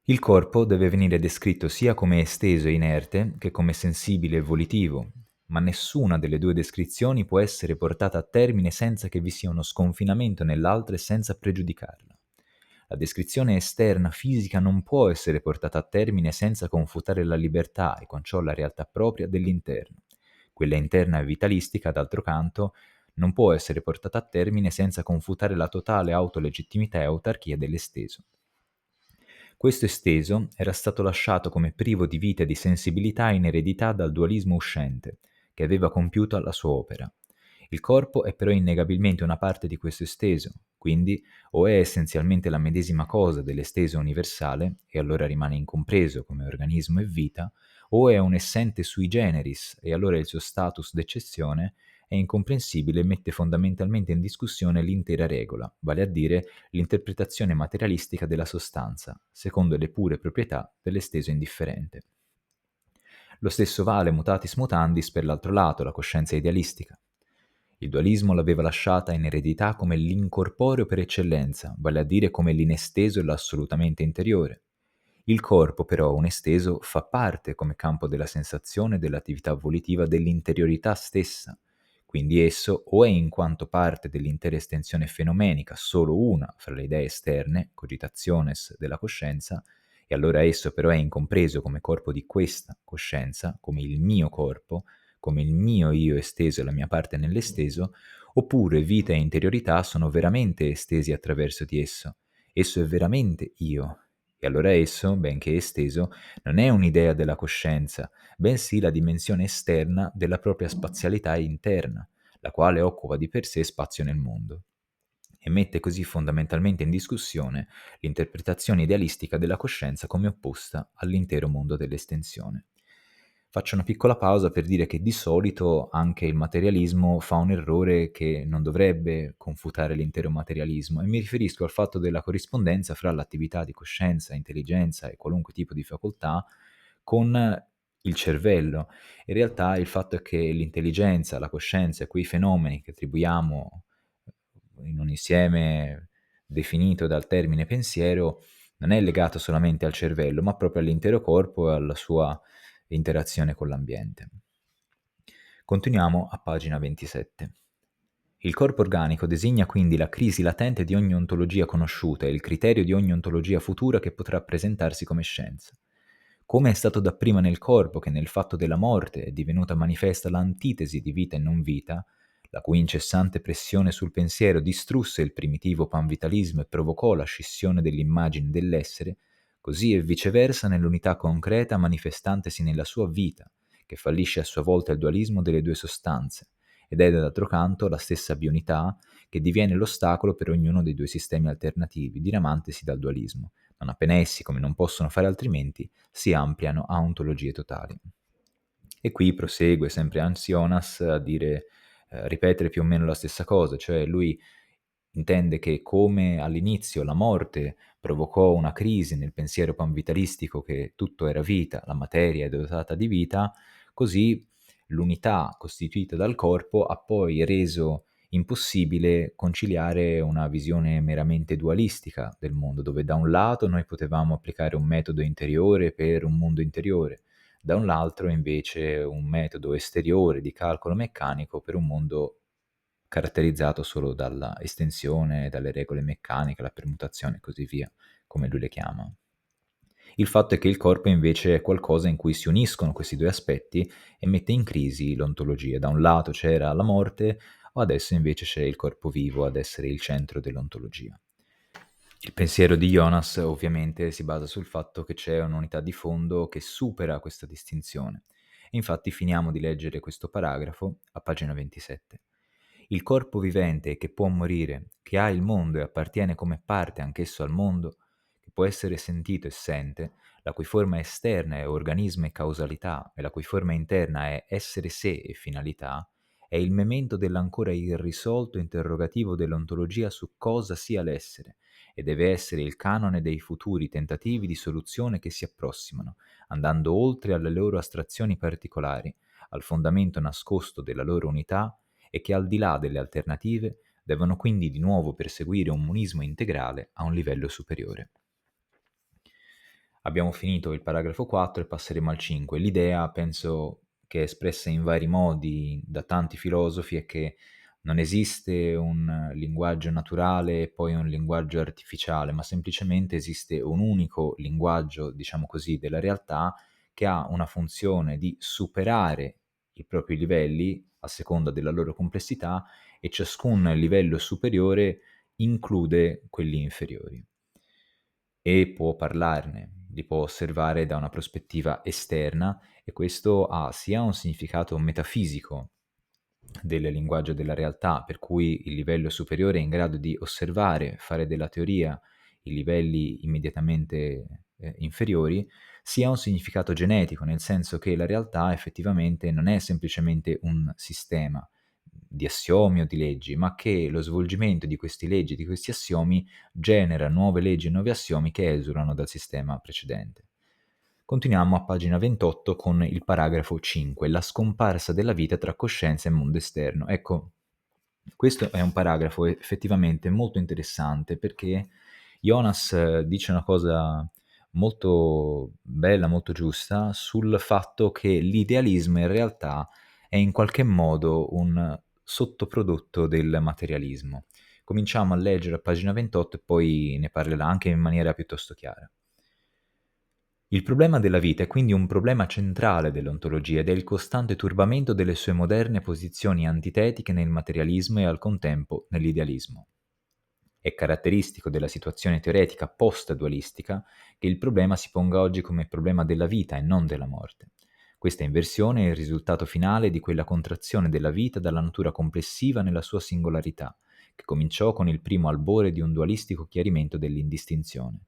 Il corpo deve venire descritto sia come esteso e inerte che come sensibile e volitivo, ma nessuna delle due descrizioni può essere portata a termine senza che vi sia uno sconfinamento nell'altra e senza pregiudicarla. La descrizione esterna fisica non può essere portata a termine senza confutare la libertà e con ciò la realtà propria dell'interno. Quella interna e vitalistica, d'altro canto, non può essere portata a termine senza confutare la totale autolegittimità e autarchia dell'esteso. Questo esteso era stato lasciato come privo di vita e di sensibilità in eredità dal dualismo uscente, che aveva compiuto la sua opera. Il corpo è però innegabilmente una parte di questo esteso, quindi o è essenzialmente la medesima cosa dell'esteso universale, e allora rimane incompreso come organismo e vita, o è un essente sui generis, e allora il suo status d'eccezione è incomprensibile e mette fondamentalmente in discussione l'intera regola, vale a dire l'interpretazione materialistica della sostanza, secondo le pure proprietà dell'esteso indifferente. Lo stesso vale mutatis mutandis per l'altro lato, la coscienza idealistica. Il dualismo l'aveva lasciata in eredità come l'incorporeo per eccellenza, vale a dire come l'inesteso e l'assolutamente interiore. Il corpo, però, un esteso, fa parte come campo della sensazione e dell'attività volitiva dell'interiorità stessa, quindi esso o è in quanto parte dell'intera estensione fenomenica solo una fra le idee esterne, cogitationes della coscienza, e allora esso però è incompreso come corpo di questa coscienza, come il mio corpo, come il mio io esteso e la mia parte nell'esteso, oppure vita e interiorità sono veramente estesi attraverso di esso. Esso è veramente io. E allora esso, benché esteso, non è un'idea della coscienza, bensì la dimensione esterna della propria spazialità interna, la quale occupa di per sé spazio nel mondo, e mette così fondamentalmente in discussione l'interpretazione idealistica della coscienza come opposta all'intero mondo dell'estensione. Faccio una piccola pausa per dire che di solito anche il materialismo fa un errore che non dovrebbe confutare l'intero materialismo, e mi riferisco al fatto della corrispondenza fra l'attività di coscienza, intelligenza e qualunque tipo di facoltà con il cervello. In realtà il fatto è che l'intelligenza, la coscienza e quei fenomeni che attribuiamo in un insieme definito dal termine pensiero non è legato solamente al cervello, ma proprio all'intero corpo e alla sua interazione con l'ambiente. Continuiamo a pagina 27. Il corpo organico designa quindi la crisi latente di ogni ontologia conosciuta e il criterio di ogni ontologia futura che potrà presentarsi come scienza. Come è stato dapprima nel corpo che nel fatto della morte è divenuta manifesta l'antitesi di vita e non vita, la cui incessante pressione sul pensiero distrusse il primitivo panvitalismo e provocò la scissione dell'immagine dell'essere, così e viceversa nell'unità concreta manifestantesi nella sua vita, che fallisce a sua volta il dualismo delle due sostanze, ed è d'altro canto la stessa bionità che diviene l'ostacolo per ognuno dei due sistemi alternativi, diramantesi dal dualismo, non appena essi, come non possono fare altrimenti, si ampliano a ontologie totali. E qui prosegue sempre Ansionas a dire, ripetere più o meno la stessa cosa, cioè lui intende che come all'inizio la morte provocò una crisi nel pensiero panvitalistico che tutto era vita, la materia è dotata di vita, così l'unità costituita dal corpo ha poi reso impossibile conciliare una visione meramente dualistica del mondo, dove da un lato noi potevamo applicare un metodo interiore per un mondo interiore, da un l'altro invece un metodo esteriore di calcolo meccanico per un mondo caratterizzato solo dalla estensione, dalle regole meccaniche, la permutazione e così via, come lui le chiama. Il fatto è che il corpo invece è qualcosa in cui si uniscono questi due aspetti e mette in crisi l'ontologia. Da un lato c'era la morte, o adesso invece c'è il corpo vivo ad essere il centro dell'ontologia. Il pensiero di Jonas ovviamente si basa sul fatto che c'è un'unità di fondo che supera questa distinzione. E infatti finiamo di leggere questo paragrafo a pagina 27. Il corpo vivente che può morire, che ha il mondo e appartiene come parte anch'esso al mondo, che può essere sentito e sente, la cui forma esterna è organismo e causalità e la cui forma interna è essere sé e finalità, è il memento dell'ancora irrisolto interrogativo dell'ontologia su cosa sia l'essere, e deve essere il canone dei futuri tentativi di soluzione che si approssimano, andando oltre alle loro astrazioni particolari, al fondamento nascosto della loro unità, e che al di là delle alternative devono quindi di nuovo perseguire un monismo integrale a un livello superiore. Abbiamo finito il paragrafo 4 e passeremo al 5. L'idea, penso che è espressa in vari modi da tanti filosofi, è che non esiste un linguaggio naturale e poi un linguaggio artificiale, ma semplicemente esiste un unico linguaggio, diciamo così, della realtà che ha una funzione di superare i propri livelli a seconda della loro complessità e ciascun livello superiore include quelli inferiori e può parlarne, li può osservare da una prospettiva esterna e questo ha sia un significato metafisico del linguaggio della realtà, per cui il livello superiore è in grado di osservare, fare della teoria i livelli immediatamente inferiori, sia un significato genetico, nel senso che la realtà effettivamente non è semplicemente un sistema di assiomi o di leggi, ma che lo svolgimento di queste leggi, di questi assiomi, genera nuove leggi e nuovi assiomi che esulano dal sistema precedente. Continuiamo a pagina 28 con il paragrafo 5, la scomparsa della vita tra coscienza e mondo esterno. Ecco, questo è un paragrafo effettivamente molto interessante perché Jonas dice una cosa molto bella, molto giusta sul fatto che l'idealismo in realtà è in qualche modo un sottoprodotto del materialismo. Cominciamo a leggere a pagina 28 e poi ne parlerà anche in maniera piuttosto chiara. Il problema della vita è quindi un problema centrale dell'ontologia ed è il costante turbamento delle sue moderne posizioni antitetiche nel materialismo e al contempo nell'idealismo. È caratteristico della situazione teoretica post-dualistica che il problema si ponga oggi come problema della vita e non della morte. Questa inversione è il risultato finale di quella contrazione della vita dalla natura complessiva nella sua singolarità, che cominciò con il primo albore di un dualistico chiarimento dell'indistinzione.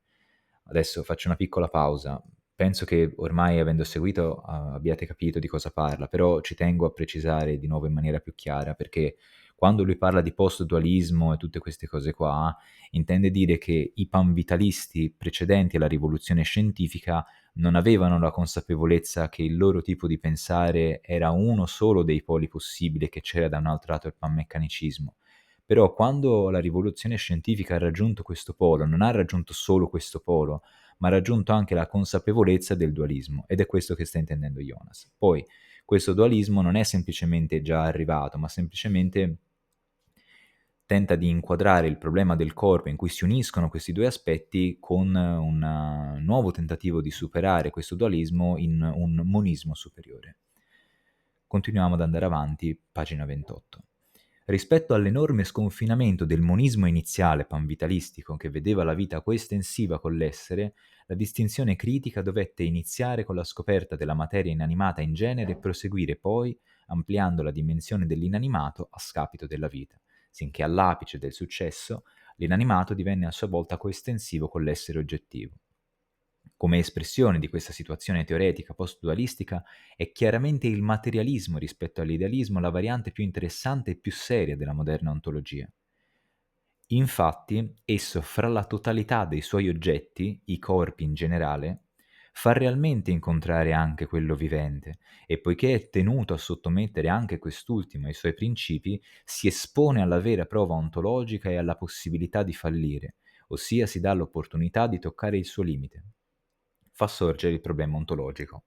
Adesso faccio una piccola pausa. Penso che ormai, avendo seguito, abbiate capito di cosa parla, però ci tengo a precisare di nuovo in maniera più chiara, perché quando lui parla di post-dualismo e tutte queste cose qua, intende dire che i panvitalisti precedenti alla rivoluzione scientifica non avevano la consapevolezza che il loro tipo di pensare era uno solo dei poli possibili e che c'era da un altro lato il panmeccanicismo. Però quando la rivoluzione scientifica ha raggiunto questo polo, non ha raggiunto solo questo polo, ma ha raggiunto anche la consapevolezza del dualismo, ed è questo che sta intendendo Jonas. Poi, questo dualismo non è semplicemente già arrivato, ma semplicemente tenta di inquadrare il problema del corpo in cui si uniscono questi due aspetti con un nuovo tentativo di superare questo dualismo in un monismo superiore. Continuiamo ad andare avanti, pagina 28. Rispetto all'enorme sconfinamento del monismo iniziale panvitalistico che vedeva la vita coestensiva con l'essere, la distinzione critica dovette iniziare con la scoperta della materia inanimata in genere e proseguire poi ampliando la dimensione dell'inanimato a scapito della vita, sinché all'apice del successo l'inanimato divenne a sua volta coestensivo con l'essere oggettivo. Come espressione di questa situazione teoretica post-dualistica è chiaramente il materialismo rispetto all'idealismo la variante più interessante e più seria della moderna ontologia. Infatti, esso fra la totalità dei suoi oggetti, i corpi in generale, fa realmente incontrare anche quello vivente, e poiché è tenuto a sottomettere anche quest'ultimo ai suoi principi, si espone alla vera prova ontologica e alla possibilità di fallire, ossia si dà l'opportunità di toccare il suo limite. Fa sorgere il problema ontologico.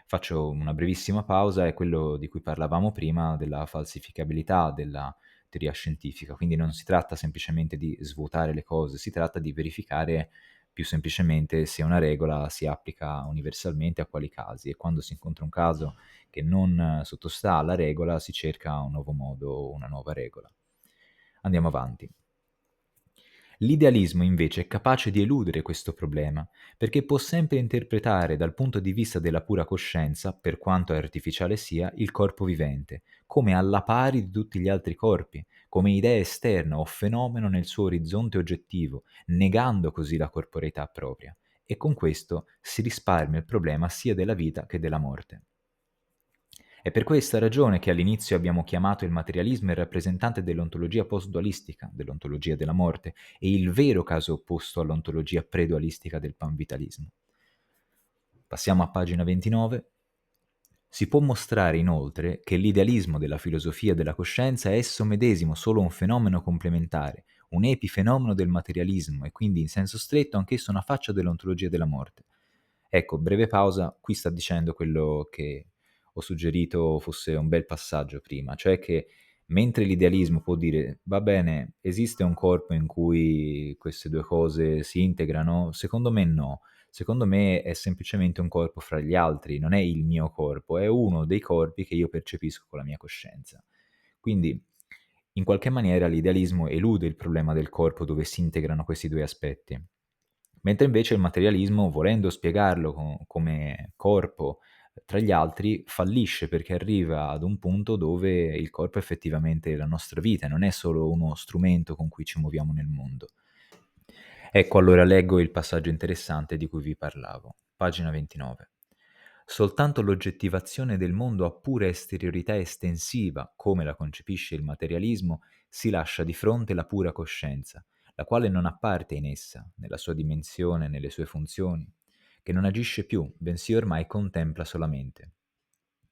Faccio una brevissima pausa, è quello di cui parlavamo prima della falsificabilità della teoria scientifica, quindi non si tratta semplicemente di svuotare le cose, si tratta di verificare più semplicemente se una regola si applica universalmente a quali casi e quando si incontra un caso che non sottostà alla regola si cerca un nuovo modo, una nuova regola. Andiamo avanti. L'idealismo invece è capace di eludere questo problema, perché può sempre interpretare dal punto di vista della pura coscienza, per quanto artificiale sia, il corpo vivente, come alla pari di tutti gli altri corpi, come idea esterna o fenomeno nel suo orizzonte oggettivo, negando così la corporeità propria, e con questo si risparmia il problema sia della vita che della morte. È per questa ragione che all'inizio abbiamo chiamato il materialismo il rappresentante dell'ontologia post-dualistica, dell'ontologia della morte, e il vero caso opposto all'ontologia pre-dualistica del panvitalismo. Passiamo a pagina 29. Si può mostrare inoltre che l'idealismo della filosofia della coscienza è esso medesimo solo un fenomeno complementare, un epifenomeno del materialismo e quindi in senso stretto anch'esso una faccia dell'ontologia della morte. Ecco, breve pausa, qui sta dicendo quello che ho suggerito fosse un bel passaggio prima, cioè che mentre l'idealismo può dire va bene, esiste un corpo in cui queste due cose si integrano, secondo me no. secondo me è semplicemente un corpo fra gli altri, non è il mio corpo, è uno dei corpi che io percepisco con la mia coscienza. Quindi, in qualche maniera, l'idealismo elude il problema del corpo dove si integrano questi due aspetti, mentre invece il materialismo, volendo spiegarlo come corpo tra gli altri, fallisce perché arriva ad un punto dove il corpo è effettivamente la nostra vita, non è solo uno strumento con cui ci muoviamo nel mondo. Ecco, allora leggo il passaggio interessante di cui vi parlavo. Pagina 29. Soltanto l'oggettivazione del mondo a pura esteriorità estensiva, come la concepisce il materialismo, si lascia di fronte la pura coscienza, la quale non ha parte in essa, nella sua dimensione, nelle sue funzioni, che non agisce più, bensì ormai contempla solamente.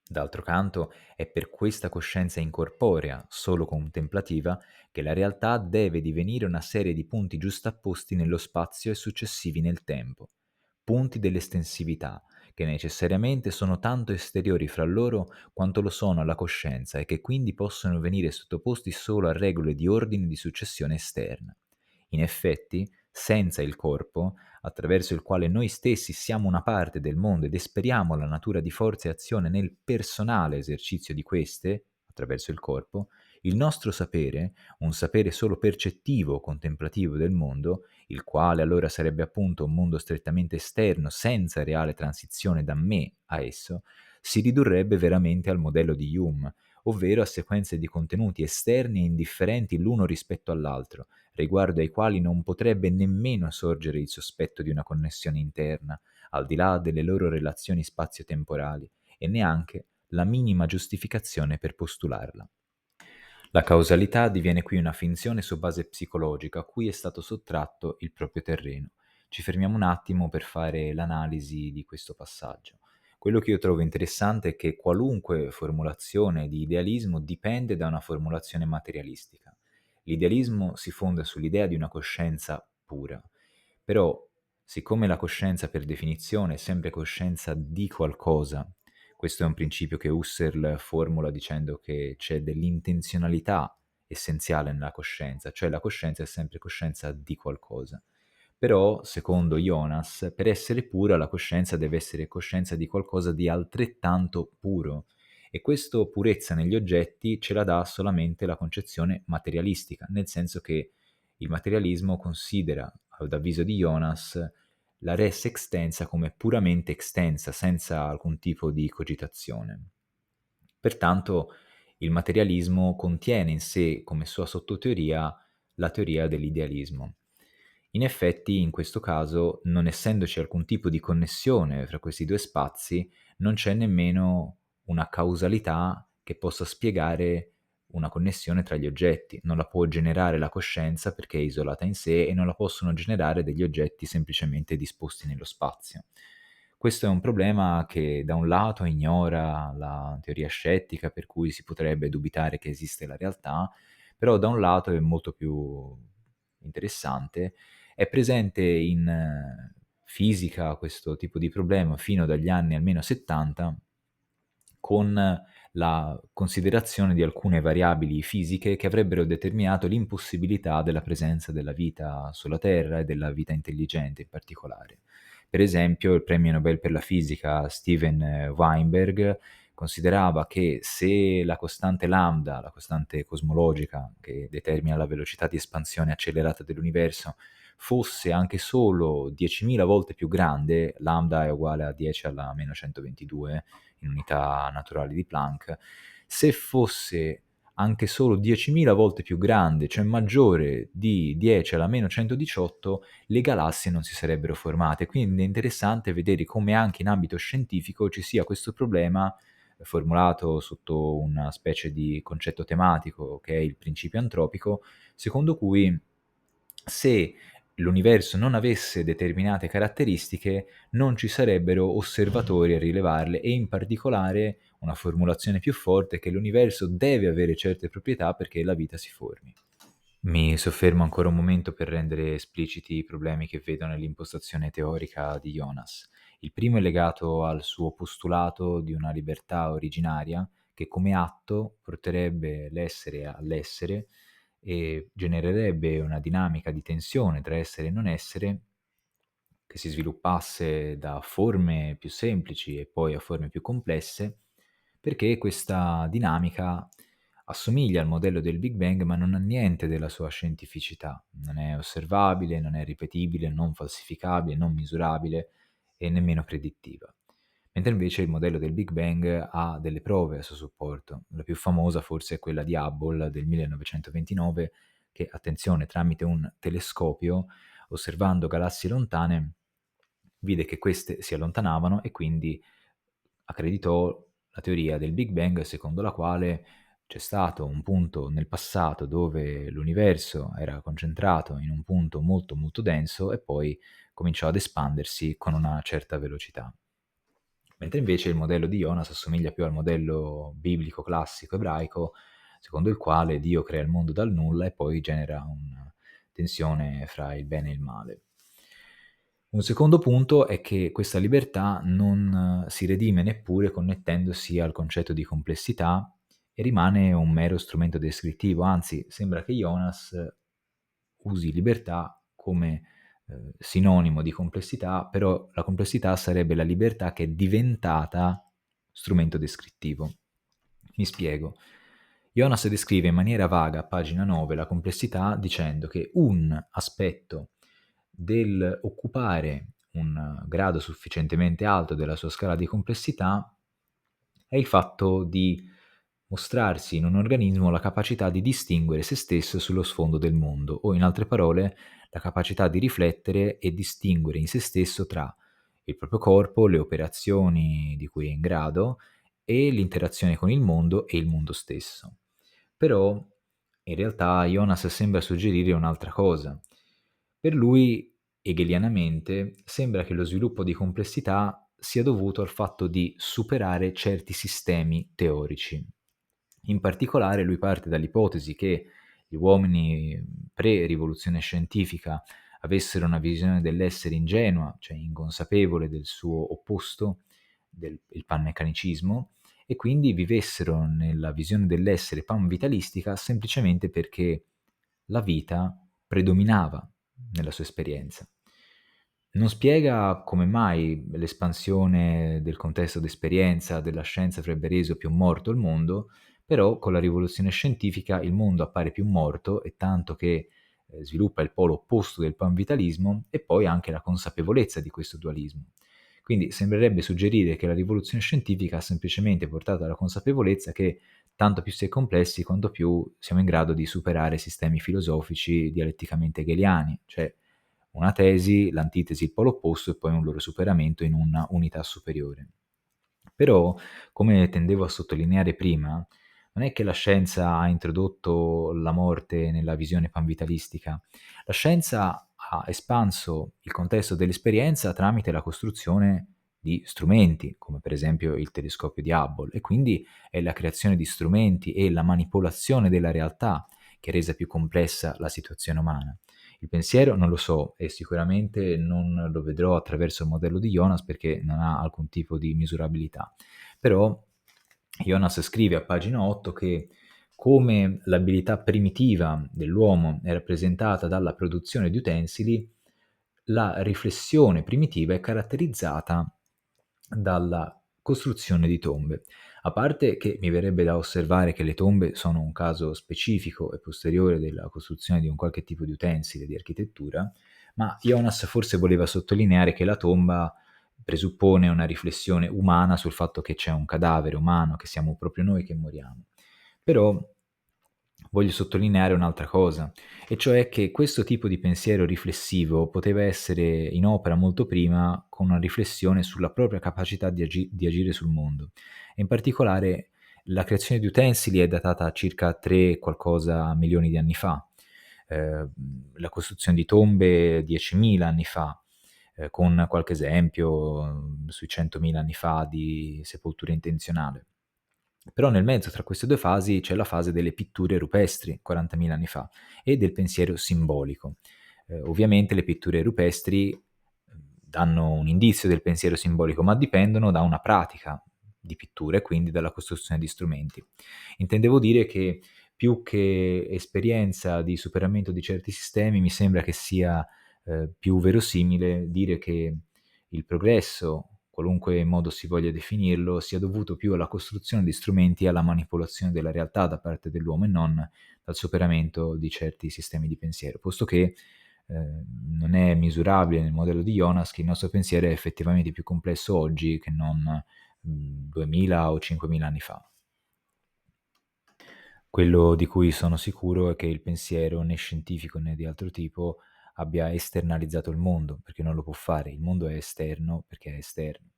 D'altro canto, è per questa coscienza incorporea, solo contemplativa, che la realtà deve divenire una serie di punti giustapposti nello spazio e successivi nel tempo, punti dell'estensività, che necessariamente sono tanto esteriori fra loro quanto lo sono alla coscienza e che quindi possono venire sottoposti solo a regole di ordine di successione esterna. In effetti, senza il corpo, attraverso il quale noi stessi siamo una parte del mondo ed esperiamo la natura di forza e azione nel personale esercizio di queste, attraverso il corpo, il nostro sapere, un sapere solo percettivo o contemplativo del mondo, il quale allora sarebbe appunto un mondo strettamente esterno, senza reale transizione da me a esso, si ridurrebbe veramente al modello di Hume, ovvero a sequenze di contenuti esterni e indifferenti l'uno rispetto all'altro, riguardo ai quali non potrebbe nemmeno sorgere il sospetto di una connessione interna, al di là delle loro relazioni spazio-temporali, e neanche la minima giustificazione per postularla. La causalità diviene qui una finzione su base psicologica a cui è stato sottratto il proprio terreno. Ci fermiamo un attimo per fare l'analisi di questo passaggio. Quello che io trovo interessante è che qualunque formulazione di idealismo dipende da una formulazione materialistica. L'idealismo si fonda sull'idea di una coscienza pura, però siccome la coscienza per definizione è sempre coscienza di qualcosa, questo è un principio che Husserl formula dicendo che c'è dell'intenzionalità essenziale nella coscienza, cioè la coscienza è sempre coscienza di qualcosa. Però, secondo Jonas, per essere pura la coscienza deve essere coscienza di qualcosa di altrettanto puro, e questa purezza negli oggetti ce la dà solamente la concezione materialistica, nel senso che il materialismo considera, ad avviso di Jonas, la res extensa come puramente extensa, senza alcun tipo di cogitazione. Pertanto il materialismo contiene in sé come sua sottoteoria la teoria dell'idealismo. In effetti, in questo caso, non essendoci alcun tipo di connessione fra questi due spazi, non c'è nemmeno una causalità che possa spiegare una connessione tra gli oggetti. Non la può generare la coscienza perché è isolata in sé e non la possono generare degli oggetti semplicemente disposti nello spazio. Questo è un problema che da un lato ignora la teoria scettica, per cui si potrebbe dubitare che esiste la realtà, però da un lato è molto più interessante. È presente in fisica questo tipo di problema fino dagli anni almeno 70, con la considerazione di alcune variabili fisiche che avrebbero determinato l'impossibilità della presenza della vita sulla Terra e della vita intelligente in particolare. Per esempio, il premio Nobel per la fisica Steven Weinberg considerava che se la costante lambda, la costante cosmologica che determina la velocità di espansione accelerata dell'universo, fosse anche solo 10.000 volte più grande, lambda è uguale a 10 alla meno 122 in unità naturali di Planck, se fosse anche solo 10.000 volte più grande, cioè maggiore di 10 alla meno 118, le galassie non si sarebbero formate. Quindi è interessante vedere come anche in ambito scientifico ci sia questo problema formulato sotto una specie di concetto tematico che è il principio antropico, secondo cui se l'universo non avesse determinate caratteristiche, non ci sarebbero osservatori a rilevarle e in particolare una formulazione più forte è che l'universo deve avere certe proprietà perché la vita si formi. Mi soffermo ancora un momento per rendere espliciti i problemi che vedo nell'impostazione teorica di Jonas. Il primo è legato al suo postulato di una libertà originaria che come atto porterebbe l'essere all'essere e genererebbe una dinamica di tensione tra essere e non essere che si sviluppasse da forme più semplici e poi a forme più complesse, perché questa dinamica assomiglia al modello del Big Bang, ma non ha niente della sua scientificità. Non è osservabile, non è ripetibile, non falsificabile, non misurabile e nemmeno predittiva. Mentre invece il modello del Big Bang ha delle prove a suo supporto. La più famosa forse è quella di Hubble del 1929, che, attenzione, tramite un telescopio, osservando galassie lontane, vide che queste si allontanavano e quindi accreditò la teoria del Big Bang, secondo la quale c'è stato un punto nel passato dove l'universo era concentrato in un punto molto molto denso e poi cominciò ad espandersi con una certa velocità. Mentre invece il modello di Jonas assomiglia più al modello biblico classico ebraico, secondo il quale Dio crea il mondo dal nulla e poi genera una tensione fra il bene e il male. Un secondo punto è che questa libertà non si redime neppure connettendosi al concetto di complessità e rimane un mero strumento descrittivo, anzi sembra che Jonas usi libertà come sinonimo di complessità, però la complessità sarebbe la libertà che è diventata strumento descrittivo. Mi spiego. Jonas descrive in maniera vaga a pagina 9 la complessità dicendo che un aspetto dell'occupare un grado sufficientemente alto della sua scala di complessità è il fatto di mostrarsi in un organismo la capacità di distinguere se stesso sullo sfondo del mondo, o in altre parole, la capacità di riflettere e distinguere in se stesso tra il proprio corpo, le operazioni di cui è in grado e l'interazione con il mondo e il mondo stesso. Però in realtà Jonas sembra suggerire un'altra cosa. Per lui, hegelianamente, sembra che lo sviluppo di complessità sia dovuto al fatto di superare certi sistemi teorici. In particolare lui parte dall'ipotesi che gli uomini pre-rivoluzione scientifica avessero una visione dell'essere ingenua, cioè inconsapevole del suo opposto, il panmeccanicismo, e quindi vivessero nella visione dell'essere panvitalistica semplicemente perché la vita predominava nella sua esperienza. Non spiega come mai l'espansione del contesto d'esperienza della scienza avrebbe reso più morto il mondo, però con la rivoluzione scientifica il mondo appare più morto e tanto che sviluppa il polo opposto del panvitalismo e poi anche la consapevolezza di questo dualismo. Quindi sembrerebbe suggerire che la rivoluzione scientifica ha semplicemente portato alla consapevolezza che tanto più si è complessi, quanto più siamo in grado di superare sistemi filosofici dialetticamente hegeliani, cioè una tesi, l'antitesi, il polo opposto e poi un loro superamento in una unità superiore. Però, come tendevo a sottolineare prima, non è che la scienza ha introdotto la morte nella visione panvitalistica. La scienza ha espanso il contesto dell'esperienza tramite la costruzione di strumenti, come per esempio il telescopio di Hubble, e quindi è la creazione di strumenti e la manipolazione della realtà che ha resa più complessa la situazione umana. Il pensiero non lo so e sicuramente non lo vedrò attraverso il modello di Jonas perché non ha alcun tipo di misurabilità. Però Jonas scrive a pagina 8 che come l'abilità primitiva dell'uomo è rappresentata dalla produzione di utensili, la riflessione primitiva è caratterizzata dalla costruzione di tombe. A parte che mi verrebbe da osservare che le tombe sono un caso specifico e posteriore della costruzione di un qualche tipo di utensile di architettura, ma Jonas forse voleva sottolineare che la tomba presuppone una riflessione umana sul fatto che c'è un cadavere umano, che siamo proprio noi che moriamo. Però voglio sottolineare un'altra cosa, e cioè che questo tipo di pensiero riflessivo poteva essere in opera molto prima con una riflessione sulla propria capacità di agire sul mondo. E in particolare la creazione di utensili è datata a circa 3 qualcosa milioni di anni fa, la costruzione di tombe 10.000 anni fa, con qualche esempio sui 100.000 anni fa di sepoltura intenzionale. Però nel mezzo tra queste due fasi c'è la fase delle pitture rupestri, 40.000 anni fa, e del pensiero simbolico. Ovviamente le pitture rupestri danno un indizio del pensiero simbolico, ma dipendono da una pratica di pittura e quindi dalla costruzione di strumenti. Intendevo dire che più che esperienza di superamento di certi sistemi, mi sembra che sia più verosimile dire che il progresso, qualunque modo si voglia definirlo, sia dovuto più alla costruzione di strumenti e alla manipolazione della realtà da parte dell'uomo e non dal superamento di certi sistemi di pensiero, posto che non è misurabile nel modello di Jonas che il nostro pensiero è effettivamente più complesso oggi che non 2000 o 5000 anni fa. Quello di cui sono sicuro è che il pensiero, né scientifico né di altro tipo, abbia esternalizzato il mondo, perché non lo può fare. Il mondo è esterno perché è esterno.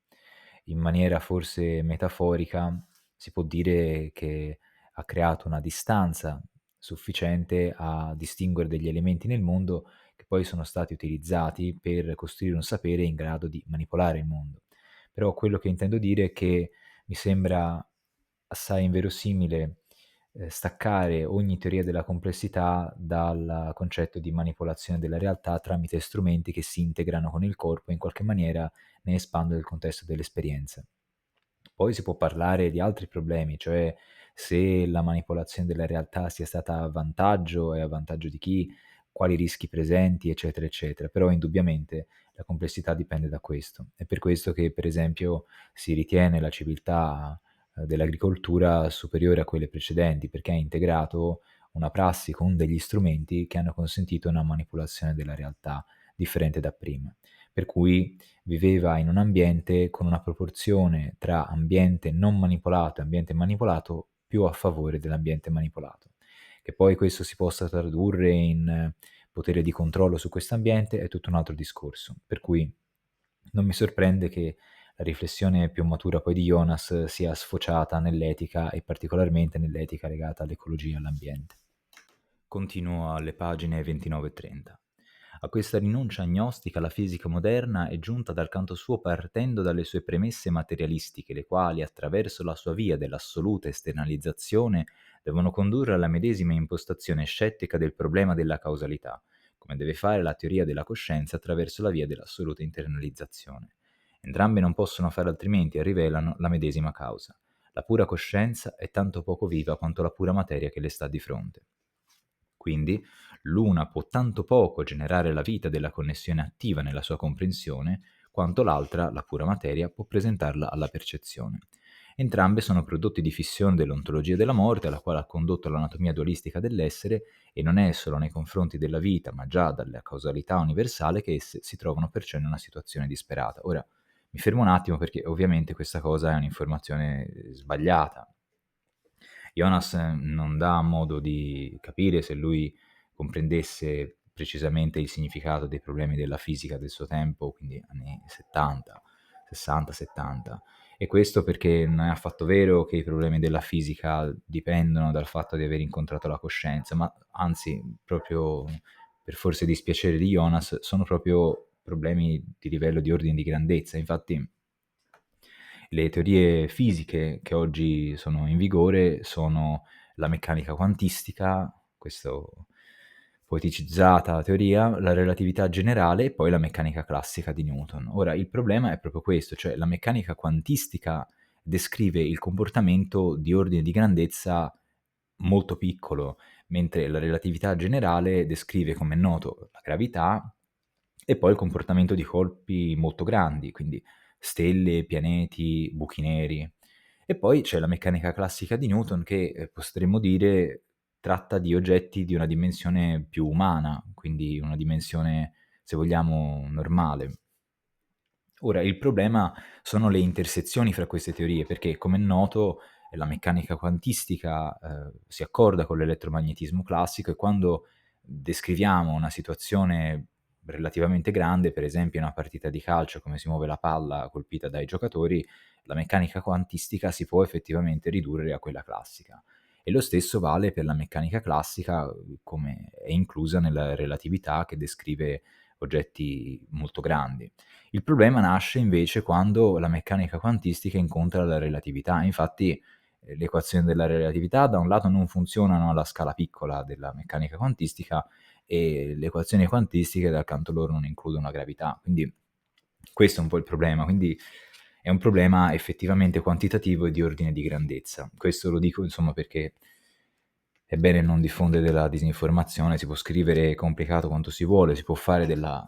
In maniera forse metaforica si può dire che ha creato una distanza sufficiente a distinguere degli elementi nel mondo che poi sono stati utilizzati per costruire un sapere in grado di manipolare il mondo. Però quello che intendo dire è che mi sembra assai inverosimile staccare ogni teoria della complessità dal concetto di manipolazione della realtà tramite strumenti che si integrano con il corpo e in qualche maniera ne espandono il contesto dell'esperienza. Poi si può parlare di altri problemi, cioè se la manipolazione della realtà sia stata a vantaggio e a vantaggio di chi, quali rischi presenti, eccetera, eccetera. Però indubbiamente la complessità dipende da questo. È per questo che, per esempio, si ritiene la civiltà dell'agricoltura superiore a quelle precedenti, perché ha integrato una prassi con degli strumenti che hanno consentito una manipolazione della realtà differente da prima. Per cui viveva in un ambiente con una proporzione tra ambiente non manipolato e ambiente manipolato più a favore dell'ambiente manipolato. Che poi questo si possa tradurre in potere di controllo su questo ambiente è tutto un altro discorso. Per cui non mi sorprende che la riflessione più matura poi di Jonas sia sfociata nell'etica e particolarmente nell'etica legata all'ecologia e all'ambiente. Continuo alle pagine 29 e 30. A questa rinuncia agnostica la fisica moderna è giunta dal canto suo partendo dalle sue premesse materialistiche, le quali, attraverso la sua via dell'assoluta esternalizzazione, devono condurre alla medesima impostazione scettica del problema della causalità, come deve fare la teoria della coscienza attraverso la via dell'assoluta internalizzazione. Entrambe non possono fare altrimenti e rivelano la medesima causa. La pura coscienza è tanto poco viva quanto la pura materia che le sta di fronte. Quindi l'una può tanto poco generare la vita della connessione attiva nella sua comprensione, quanto l'altra, la pura materia, può presentarla alla percezione. Entrambe sono prodotti di fissione dell'ontologia della morte, alla quale ha condotto l'anatomia dualistica dell'essere, e non è solo nei confronti della vita, ma già dalla causalità universale che esse si trovano perciò in una situazione disperata. Ora, mi fermo un attimo perché ovviamente questa cosa è un'informazione sbagliata. Jonas non dà modo di capire se lui comprendesse precisamente il significato dei problemi della fisica del suo tempo, quindi anni 70, 60, 70. E questo perché non è affatto vero che i problemi della fisica dipendono dal fatto di aver incontrato la coscienza, ma anzi, proprio per forse dispiacere di Jonas, sono proprio problemi di livello di ordine di grandezza. Infatti, le teorie fisiche che oggi sono in vigore sono la meccanica quantistica, questa poeticizzata teoria, la relatività generale e poi la meccanica classica di Newton. Ora, il problema è proprio questo, cioè la meccanica quantistica descrive il comportamento di ordine di grandezza molto piccolo, mentre la relatività generale descrive, come è noto, la gravità e poi il comportamento di colpi molto grandi, quindi stelle, pianeti, buchi neri. E poi c'è la meccanica classica di Newton che potremmo dire tratta di oggetti di una dimensione più umana, quindi una dimensione, se vogliamo, normale. Ora, il problema sono le intersezioni fra queste teorie, perché come è noto la meccanica quantistica si accorda con l'elettromagnetismo classico e quando descriviamo una situazione relativamente grande, per esempio una partita di calcio, come si muove la palla colpita dai giocatori, la meccanica quantistica si può effettivamente ridurre a quella classica. E lo stesso vale per la meccanica classica, come è inclusa nella relatività che descrive oggetti molto grandi. Il problema nasce invece quando la meccanica quantistica incontra la relatività. Infatti le equazioni della relatività da un lato non funzionano alla scala piccola della meccanica quantistica e le equazioni quantistiche dal canto loro non includono la gravità. Quindi questo è un po' il problema. Quindi è un problema effettivamente quantitativo e di ordine di grandezza. Questo lo dico insomma perché È bene non diffondere della disinformazione, si può scrivere complicato quanto si vuole, si può fare della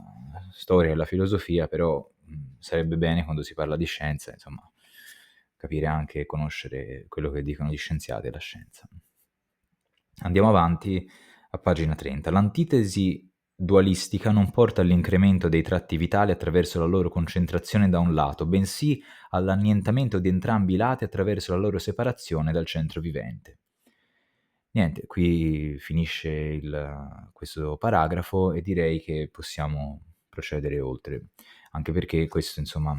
storia e della filosofia, però sarebbe bene quando si parla di scienza, insomma, capire anche e conoscere quello che dicono gli scienziati e la scienza. Andiamo avanti a pagina 30. L'antitesi dualistica non porta all'incremento dei tratti vitali attraverso la loro concentrazione da un lato, bensì all'annientamento di entrambi i lati attraverso la loro separazione dal centro vivente. Niente, qui finisce questo paragrafo e direi che possiamo procedere oltre, anche perché questo, insomma,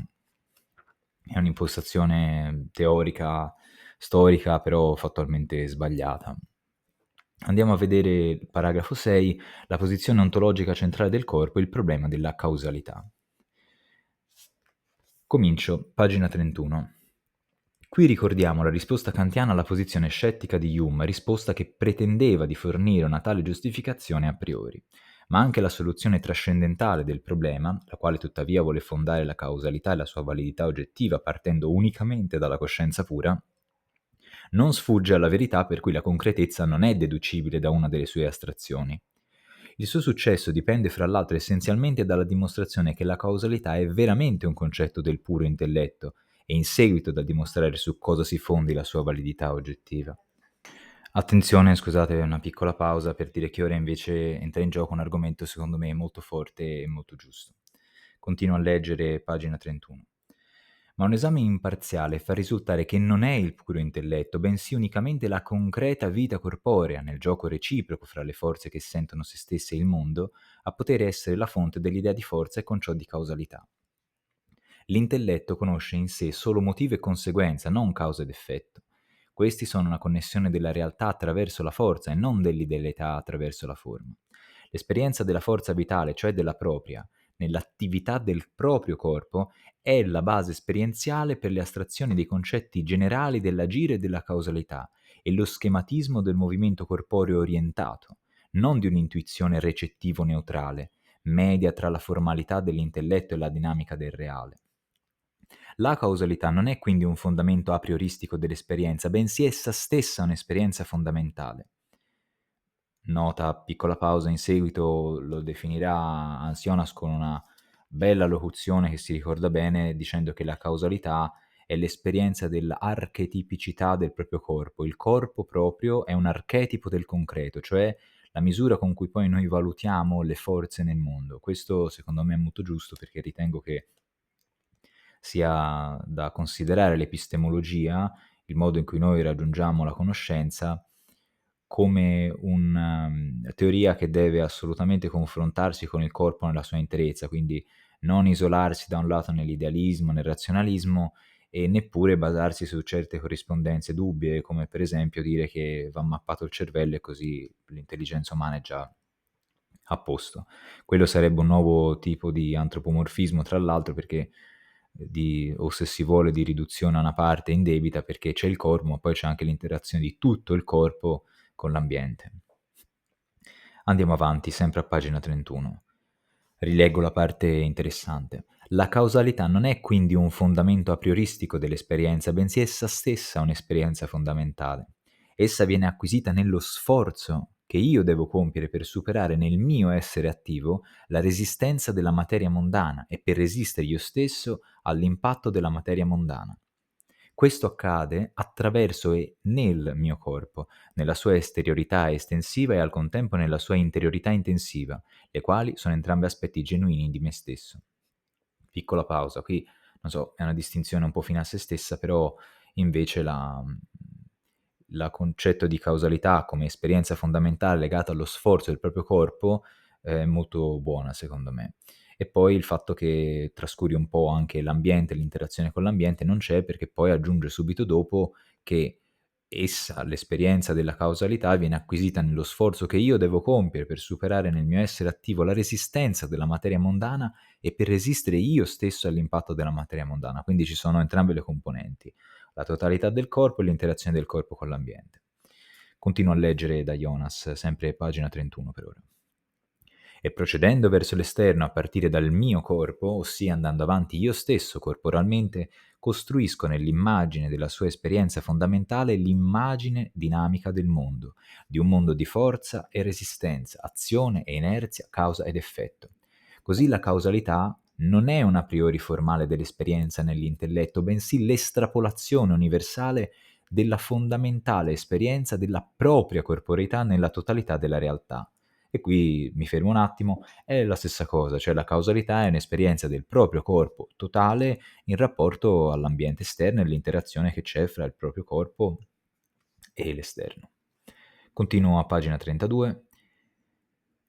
è un'impostazione teorica, storica, però fattualmente sbagliata. Andiamo a vedere il paragrafo 6, la posizione ontologica centrale del corpo e il problema della causalità. Comincio, pagina 31. Qui ricordiamo la risposta kantiana alla posizione scettica di Hume, risposta che pretendeva di fornire una tale giustificazione a priori, ma anche la soluzione trascendentale del problema, la quale tuttavia vuole fondare la causalità e la sua validità oggettiva partendo unicamente dalla coscienza pura, non sfugge alla verità per cui la concretezza non è deducibile da una delle sue astrazioni. Il suo successo dipende fra l'altro essenzialmente dalla dimostrazione che la causalità è veramente un concetto del puro intelletto e in seguito da dimostrare su cosa si fondi la sua validità oggettiva. Attenzione, scusate, una piccola pausa per dire che ora invece entra in gioco un argomento secondo me molto forte e molto giusto. Continuo a leggere pagina 31. Ma un esame imparziale fa risultare che non è il puro intelletto, bensì unicamente la concreta vita corporea, nel gioco reciproco fra le forze che sentono se stesse e il mondo, a poter essere la fonte dell'idea di forza e con ciò di causalità. L'intelletto conosce in sé solo motivo e conseguenza, non causa ed effetto. Questi sono una connessione della realtà attraverso la forza e non dell'idealità attraverso la forma. L'esperienza della forza vitale, cioè della propria, nell'attività del proprio corpo, è la base esperienziale per le astrazioni dei concetti generali dell'agire e della causalità e lo schematismo del movimento corporeo orientato, non di un'intuizione recettivo-neutrale, media tra la formalità dell'intelletto e la dinamica del reale. La causalità non è quindi un fondamento a prioristico dell'esperienza, bensì essa stessa un'esperienza fondamentale. Nota, piccola pausa, in seguito lo definirà Ansionas con una bella locuzione che si ricorda bene dicendo che la causalità è l'esperienza dell'archetipicità del proprio corpo. Il corpo proprio è un archetipo del concreto, cioè la misura con cui poi noi valutiamo le forze nel mondo. Questo secondo me è molto giusto perché ritengo che sia da considerare l'epistemologia, il modo in cui noi raggiungiamo la conoscenza, come una teoria che deve assolutamente confrontarsi con il corpo nella sua interezza, quindi non isolarsi da un lato nell'idealismo, nel razionalismo e neppure basarsi su certe corrispondenze dubbie, come per esempio dire che va mappato il cervello e così l'intelligenza umana è già a posto. Quello sarebbe un nuovo tipo di antropomorfismo, tra l'altro, perché o se si vuole di riduzione a una parte indebita, perché c'è il corpo, ma poi c'è anche l'interazione di tutto il corpo con l'ambiente. Andiamo avanti, sempre a pagina 31. Rileggo la parte interessante. La causalità non è quindi un fondamento a prioristico dell'esperienza, bensì essa stessa un'esperienza fondamentale. Essa viene acquisita nello sforzo che io devo compiere per superare nel mio essere attivo la resistenza della materia mondana e per resistere io stesso all'impatto della materia mondana. Questo accade attraverso e nel mio corpo, nella sua esteriorità estensiva e al contempo nella sua interiorità intensiva, le quali sono entrambi aspetti genuini di me stesso. Piccola pausa, qui non so, è una distinzione un po' fine a se stessa, però invece la concetto di causalità come esperienza fondamentale legata allo sforzo del proprio corpo è molto buona secondo me. E poi il fatto che trascuri un po' anche l'ambiente, l'interazione con l'ambiente non c'è perché poi aggiunge subito dopo che essa, l'esperienza della causalità, viene acquisita nello sforzo che io devo compiere per superare nel mio essere attivo la resistenza della materia mondana e per resistere io stesso all'impatto della materia mondana. Quindi ci sono entrambe le componenti, la totalità del corpo e l'interazione del corpo con l'ambiente. Continuo a leggere da Jonas, sempre pagina 31 per ora. E procedendo verso l'esterno a partire dal mio corpo, ossia andando avanti io stesso corporalmente, costruisco nell'immagine della sua esperienza fondamentale l'immagine dinamica del mondo, di un mondo di forza e resistenza, azione e inerzia, causa ed effetto. Così la causalità non è un a priori formale dell'esperienza nell'intelletto, bensì l'estrapolazione universale della fondamentale esperienza della propria corporeità nella totalità della realtà. E qui mi fermo un attimo, è la stessa cosa, cioè la causalità è un'esperienza del proprio corpo totale in rapporto all'ambiente esterno e l'interazione che c'è fra il proprio corpo e l'esterno. Continuo a pagina 32.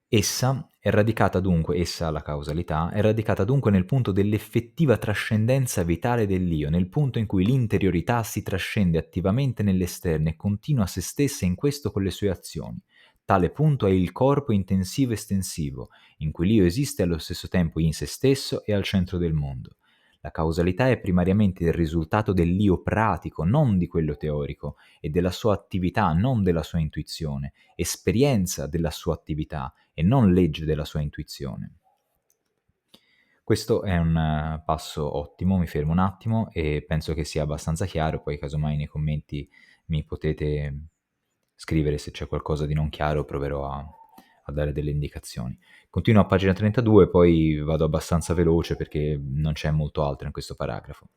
Essa, la causalità, è radicata dunque nel punto dell'effettiva trascendenza vitale dell'io, nel punto in cui l'interiorità si trascende attivamente nell'esterno e continua se stessa in questo con le sue azioni. Tale punto è il corpo intensivo-estensivo, in cui l'io esiste allo stesso tempo in se stesso e al centro del mondo. La causalità è primariamente il risultato dell'io pratico, non di quello teorico, e della sua attività, non della sua intuizione, esperienza della sua attività e non legge della sua intuizione. Questo è un passo ottimo, mi fermo un attimo e penso che sia abbastanza chiaro, poi casomai nei commenti mi potete scrivere se c'è qualcosa di non chiaro, proverò a dare delle indicazioni. Continuo a pagina 32, poi vado abbastanza veloce perché non c'è molto altro in questo paragrafo.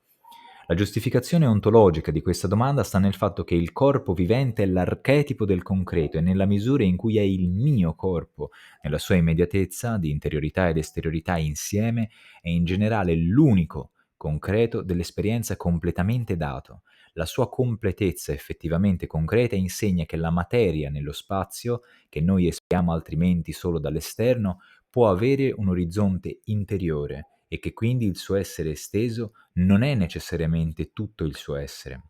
La giustificazione ontologica di questa domanda sta nel fatto che il corpo vivente è l'archetipo del concreto e nella misura in cui è il mio corpo, nella sua immediatezza di interiorità ed esteriorità insieme, è in generale l'unico concreto dell'esperienza completamente dato. La sua completezza effettivamente concreta insegna che la materia nello spazio, che noi espriamo altrimenti solo dall'esterno, può avere un orizzonte interiore e che quindi il suo essere esteso non è necessariamente tutto il suo essere.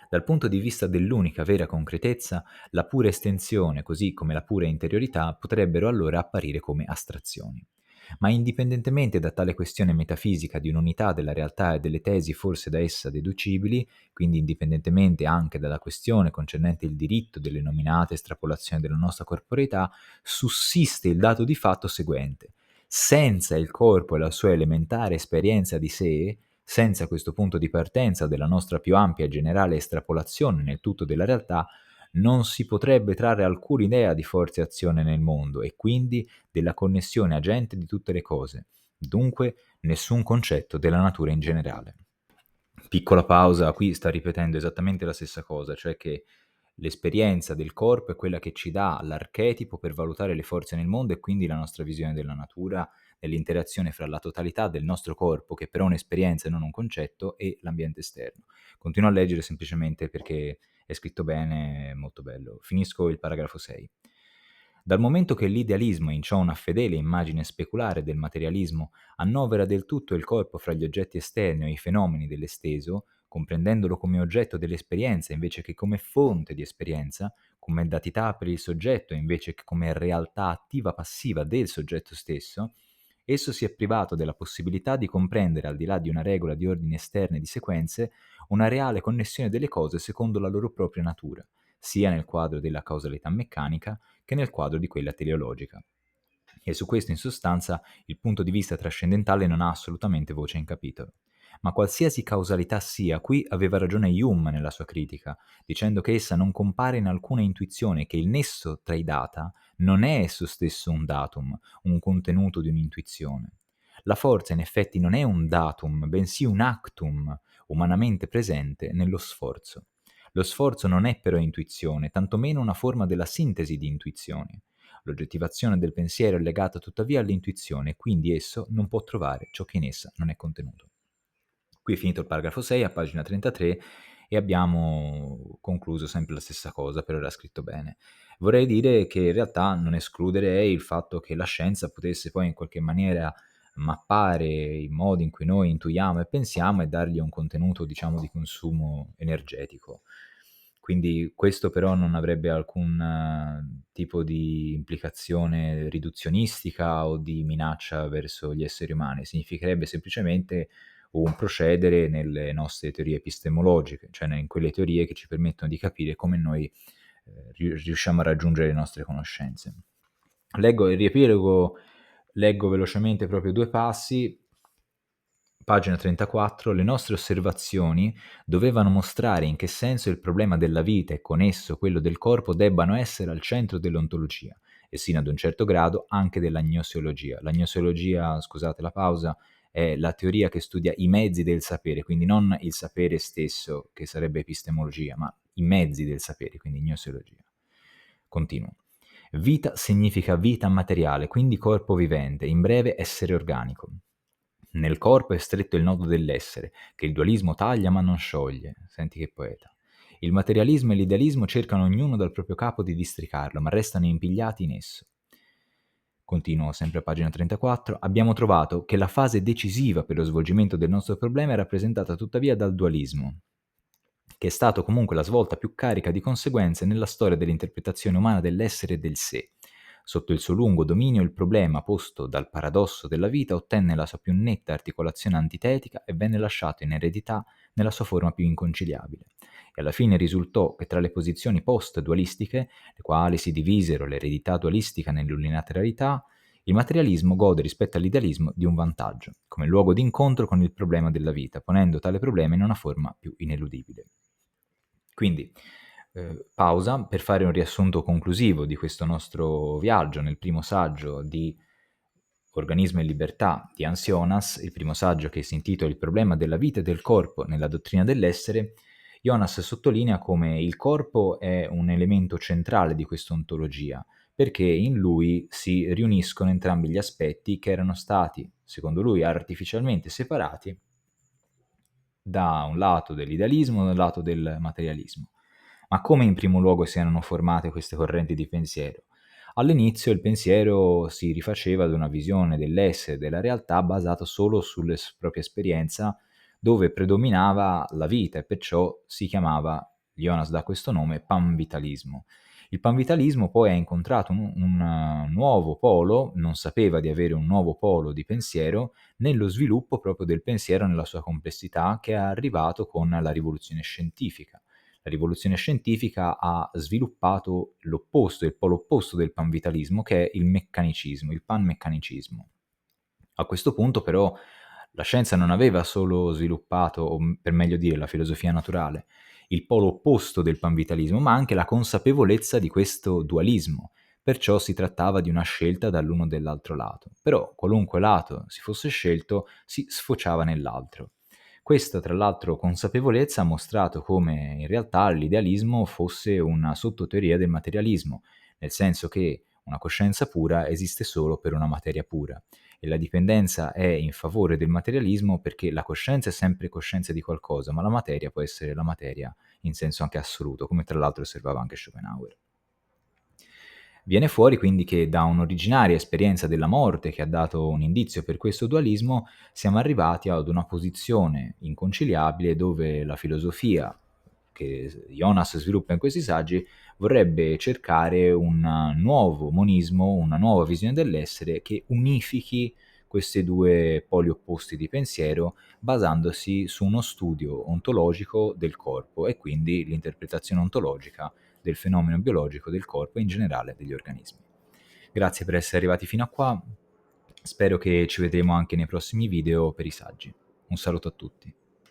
Dal punto di vista dell'unica vera concretezza, la pura estensione, così come la pura interiorità, potrebbero allora apparire come astrazioni. Ma indipendentemente da tale questione metafisica di un'unità della realtà e delle tesi forse da essa deducibili, quindi indipendentemente anche dalla questione concernente il diritto delle nominate estrapolazioni della nostra corporeità, sussiste il dato di fatto seguente. Senza il corpo e la sua elementare esperienza di sé, senza questo punto di partenza della nostra più ampia e generale estrapolazione nel tutto della realtà, non si potrebbe trarre alcuna idea di forza e azione nel mondo e quindi della connessione agente di tutte le cose, dunque nessun concetto della natura in generale. Piccola pausa, qui sta ripetendo esattamente la stessa cosa, cioè che l'esperienza del corpo è quella che ci dà l'archetipo per valutare le forze nel mondo e quindi la nostra visione della natura, nell'interazione fra la totalità del nostro corpo, che però è un'esperienza e non un concetto, e l'ambiente esterno. Continuo a leggere semplicemente perché è scritto bene, è molto bello. Finisco il paragrafo 6. Dal momento che l'idealismo, in ciò una fedele immagine speculare del materialismo, annovera del tutto il corpo fra gli oggetti esterni o i fenomeni dell'esteso, comprendendolo come oggetto dell'esperienza invece che come fonte di esperienza, come datità per il soggetto invece che come realtà attiva passiva del soggetto stesso, esso si è privato della possibilità di comprendere, al di là di una regola di ordine esterno e di sequenze, una reale connessione delle cose secondo la loro propria natura, sia nel quadro della causalità meccanica che nel quadro di quella teleologica. E su questo in sostanza il punto di vista trascendentale non ha assolutamente voce in capitolo. Ma qualsiasi causalità sia, qui aveva ragione Hume nella sua critica, dicendo che essa non compare in alcuna intuizione, che il nesso tra i data non è esso stesso un datum, un contenuto di un'intuizione. La forza in effetti non è un datum, bensì un actum, umanamente presente nello sforzo. Lo sforzo non è però intuizione, tantomeno una forma della sintesi di intuizioni. L'oggettivazione del pensiero è legata tuttavia all'intuizione, quindi esso non può trovare ciò che in essa non è contenuto. Qui è finito il paragrafo 6, a pagina 33, e abbiamo concluso sempre la stessa cosa, però era scritto bene. Vorrei dire che in realtà non escluderei il fatto che la scienza potesse poi in qualche maniera mappare i modi in cui noi intuiamo e pensiamo e dargli un contenuto, diciamo, di consumo energetico. Quindi questo però non avrebbe alcun tipo di implicazione riduzionistica o di minaccia verso gli esseri umani, significherebbe semplicemente un procedere nelle nostre teorie epistemologiche, cioè in quelle teorie che ci permettono di capire come noi riusciamo a raggiungere le nostre conoscenze. Leggo il riepilogo, leggo velocemente proprio due passi, pagina 34, le nostre osservazioni dovevano mostrare in che senso il problema della vita e con esso quello del corpo debbano essere al centro dell'ontologia e sino ad un certo grado anche della gnoseologia. La gnoseologia, scusate la pausa, è la teoria che studia i mezzi del sapere, quindi non il sapere stesso, che sarebbe epistemologia, ma i mezzi del sapere, quindi gnoseologia. Continuo. Vita significa vita materiale, quindi corpo vivente, in breve essere organico. Nel corpo è stretto il nodo dell'essere, che il dualismo taglia ma non scioglie. Senti che poeta. Il materialismo e l'idealismo cercano ognuno dal proprio capo di districarlo, ma restano impigliati in esso. Continuo sempre a pagina 34, abbiamo trovato che la fase decisiva per lo svolgimento del nostro problema è rappresentata tuttavia dal dualismo, che è stato comunque la svolta più carica di conseguenze nella storia dell'interpretazione umana dell'essere e del sé. Sotto il suo lungo dominio il problema posto dal paradosso della vita ottenne la sua più netta articolazione antitetica e venne lasciato in eredità nella sua forma più inconciliabile. E alla fine risultò che tra le posizioni post-dualistiche, le quali si divisero l'eredità dualistica nell'unilateralità, il materialismo gode rispetto all'idealismo di un vantaggio, come luogo di incontro con il problema della vita, ponendo tale problema in una forma più ineludibile. Quindi, pausa per fare un riassunto conclusivo di questo nostro viaggio nel primo saggio di Organismo e libertà di Hans Jonas, il primo saggio che si intitola Il problema della vita e del corpo nella dottrina dell'essere. Jonas sottolinea come il corpo è un elemento centrale di questa ontologia, perché in lui si riuniscono entrambi gli aspetti che erano stati, secondo lui, artificialmente separati da un lato dell'idealismo e dal lato del materialismo. Ma come in primo luogo si erano formate queste correnti di pensiero? All'inizio il pensiero si rifaceva ad una visione dell'essere e della realtà basata solo sulla propria esperienza, dove predominava la vita e perciò si chiamava, Jonas dà questo nome, panvitalismo. Il panvitalismo poi ha incontrato un nuovo polo, non sapeva di avere un nuovo polo di pensiero, nello sviluppo proprio del pensiero nella sua complessità che è arrivato con la rivoluzione scientifica. La rivoluzione scientifica ha sviluppato l'opposto, il polo opposto del panvitalismo, che è il meccanicismo, il panmeccanicismo. A questo punto però la scienza non aveva solo sviluppato, o per meglio dire la filosofia naturale, il polo opposto del panvitalismo, ma anche la consapevolezza di questo dualismo. Perciò si trattava di una scelta dall'uno o dall'altro lato. Però qualunque lato si fosse scelto si sfociava nell'altro. Questa, tra l'altro, consapevolezza ha mostrato come in realtà l'idealismo fosse una sottoteoria del materialismo, nel senso che una coscienza pura esiste solo per una materia pura e la dipendenza è in favore del materialismo perché la coscienza è sempre coscienza di qualcosa, ma la materia può essere la materia in senso anche assoluto, come tra l'altro osservava anche Schopenhauer. Viene fuori quindi che da un'originaria esperienza della morte che ha dato un indizio per questo dualismo siamo arrivati ad una posizione inconciliabile dove la filosofia che Jonas sviluppa in questi saggi vorrebbe cercare un nuovo monismo, una nuova visione dell'essere che unifichi questi due poli opposti di pensiero basandosi su uno studio ontologico del corpo e quindi l'interpretazione ontologica del fenomeno biologico del corpo e in generale degli organismi. Grazie per essere arrivati fino a qua, spero che ci vedremo anche nei prossimi video per i saggi. Un saluto a tutti.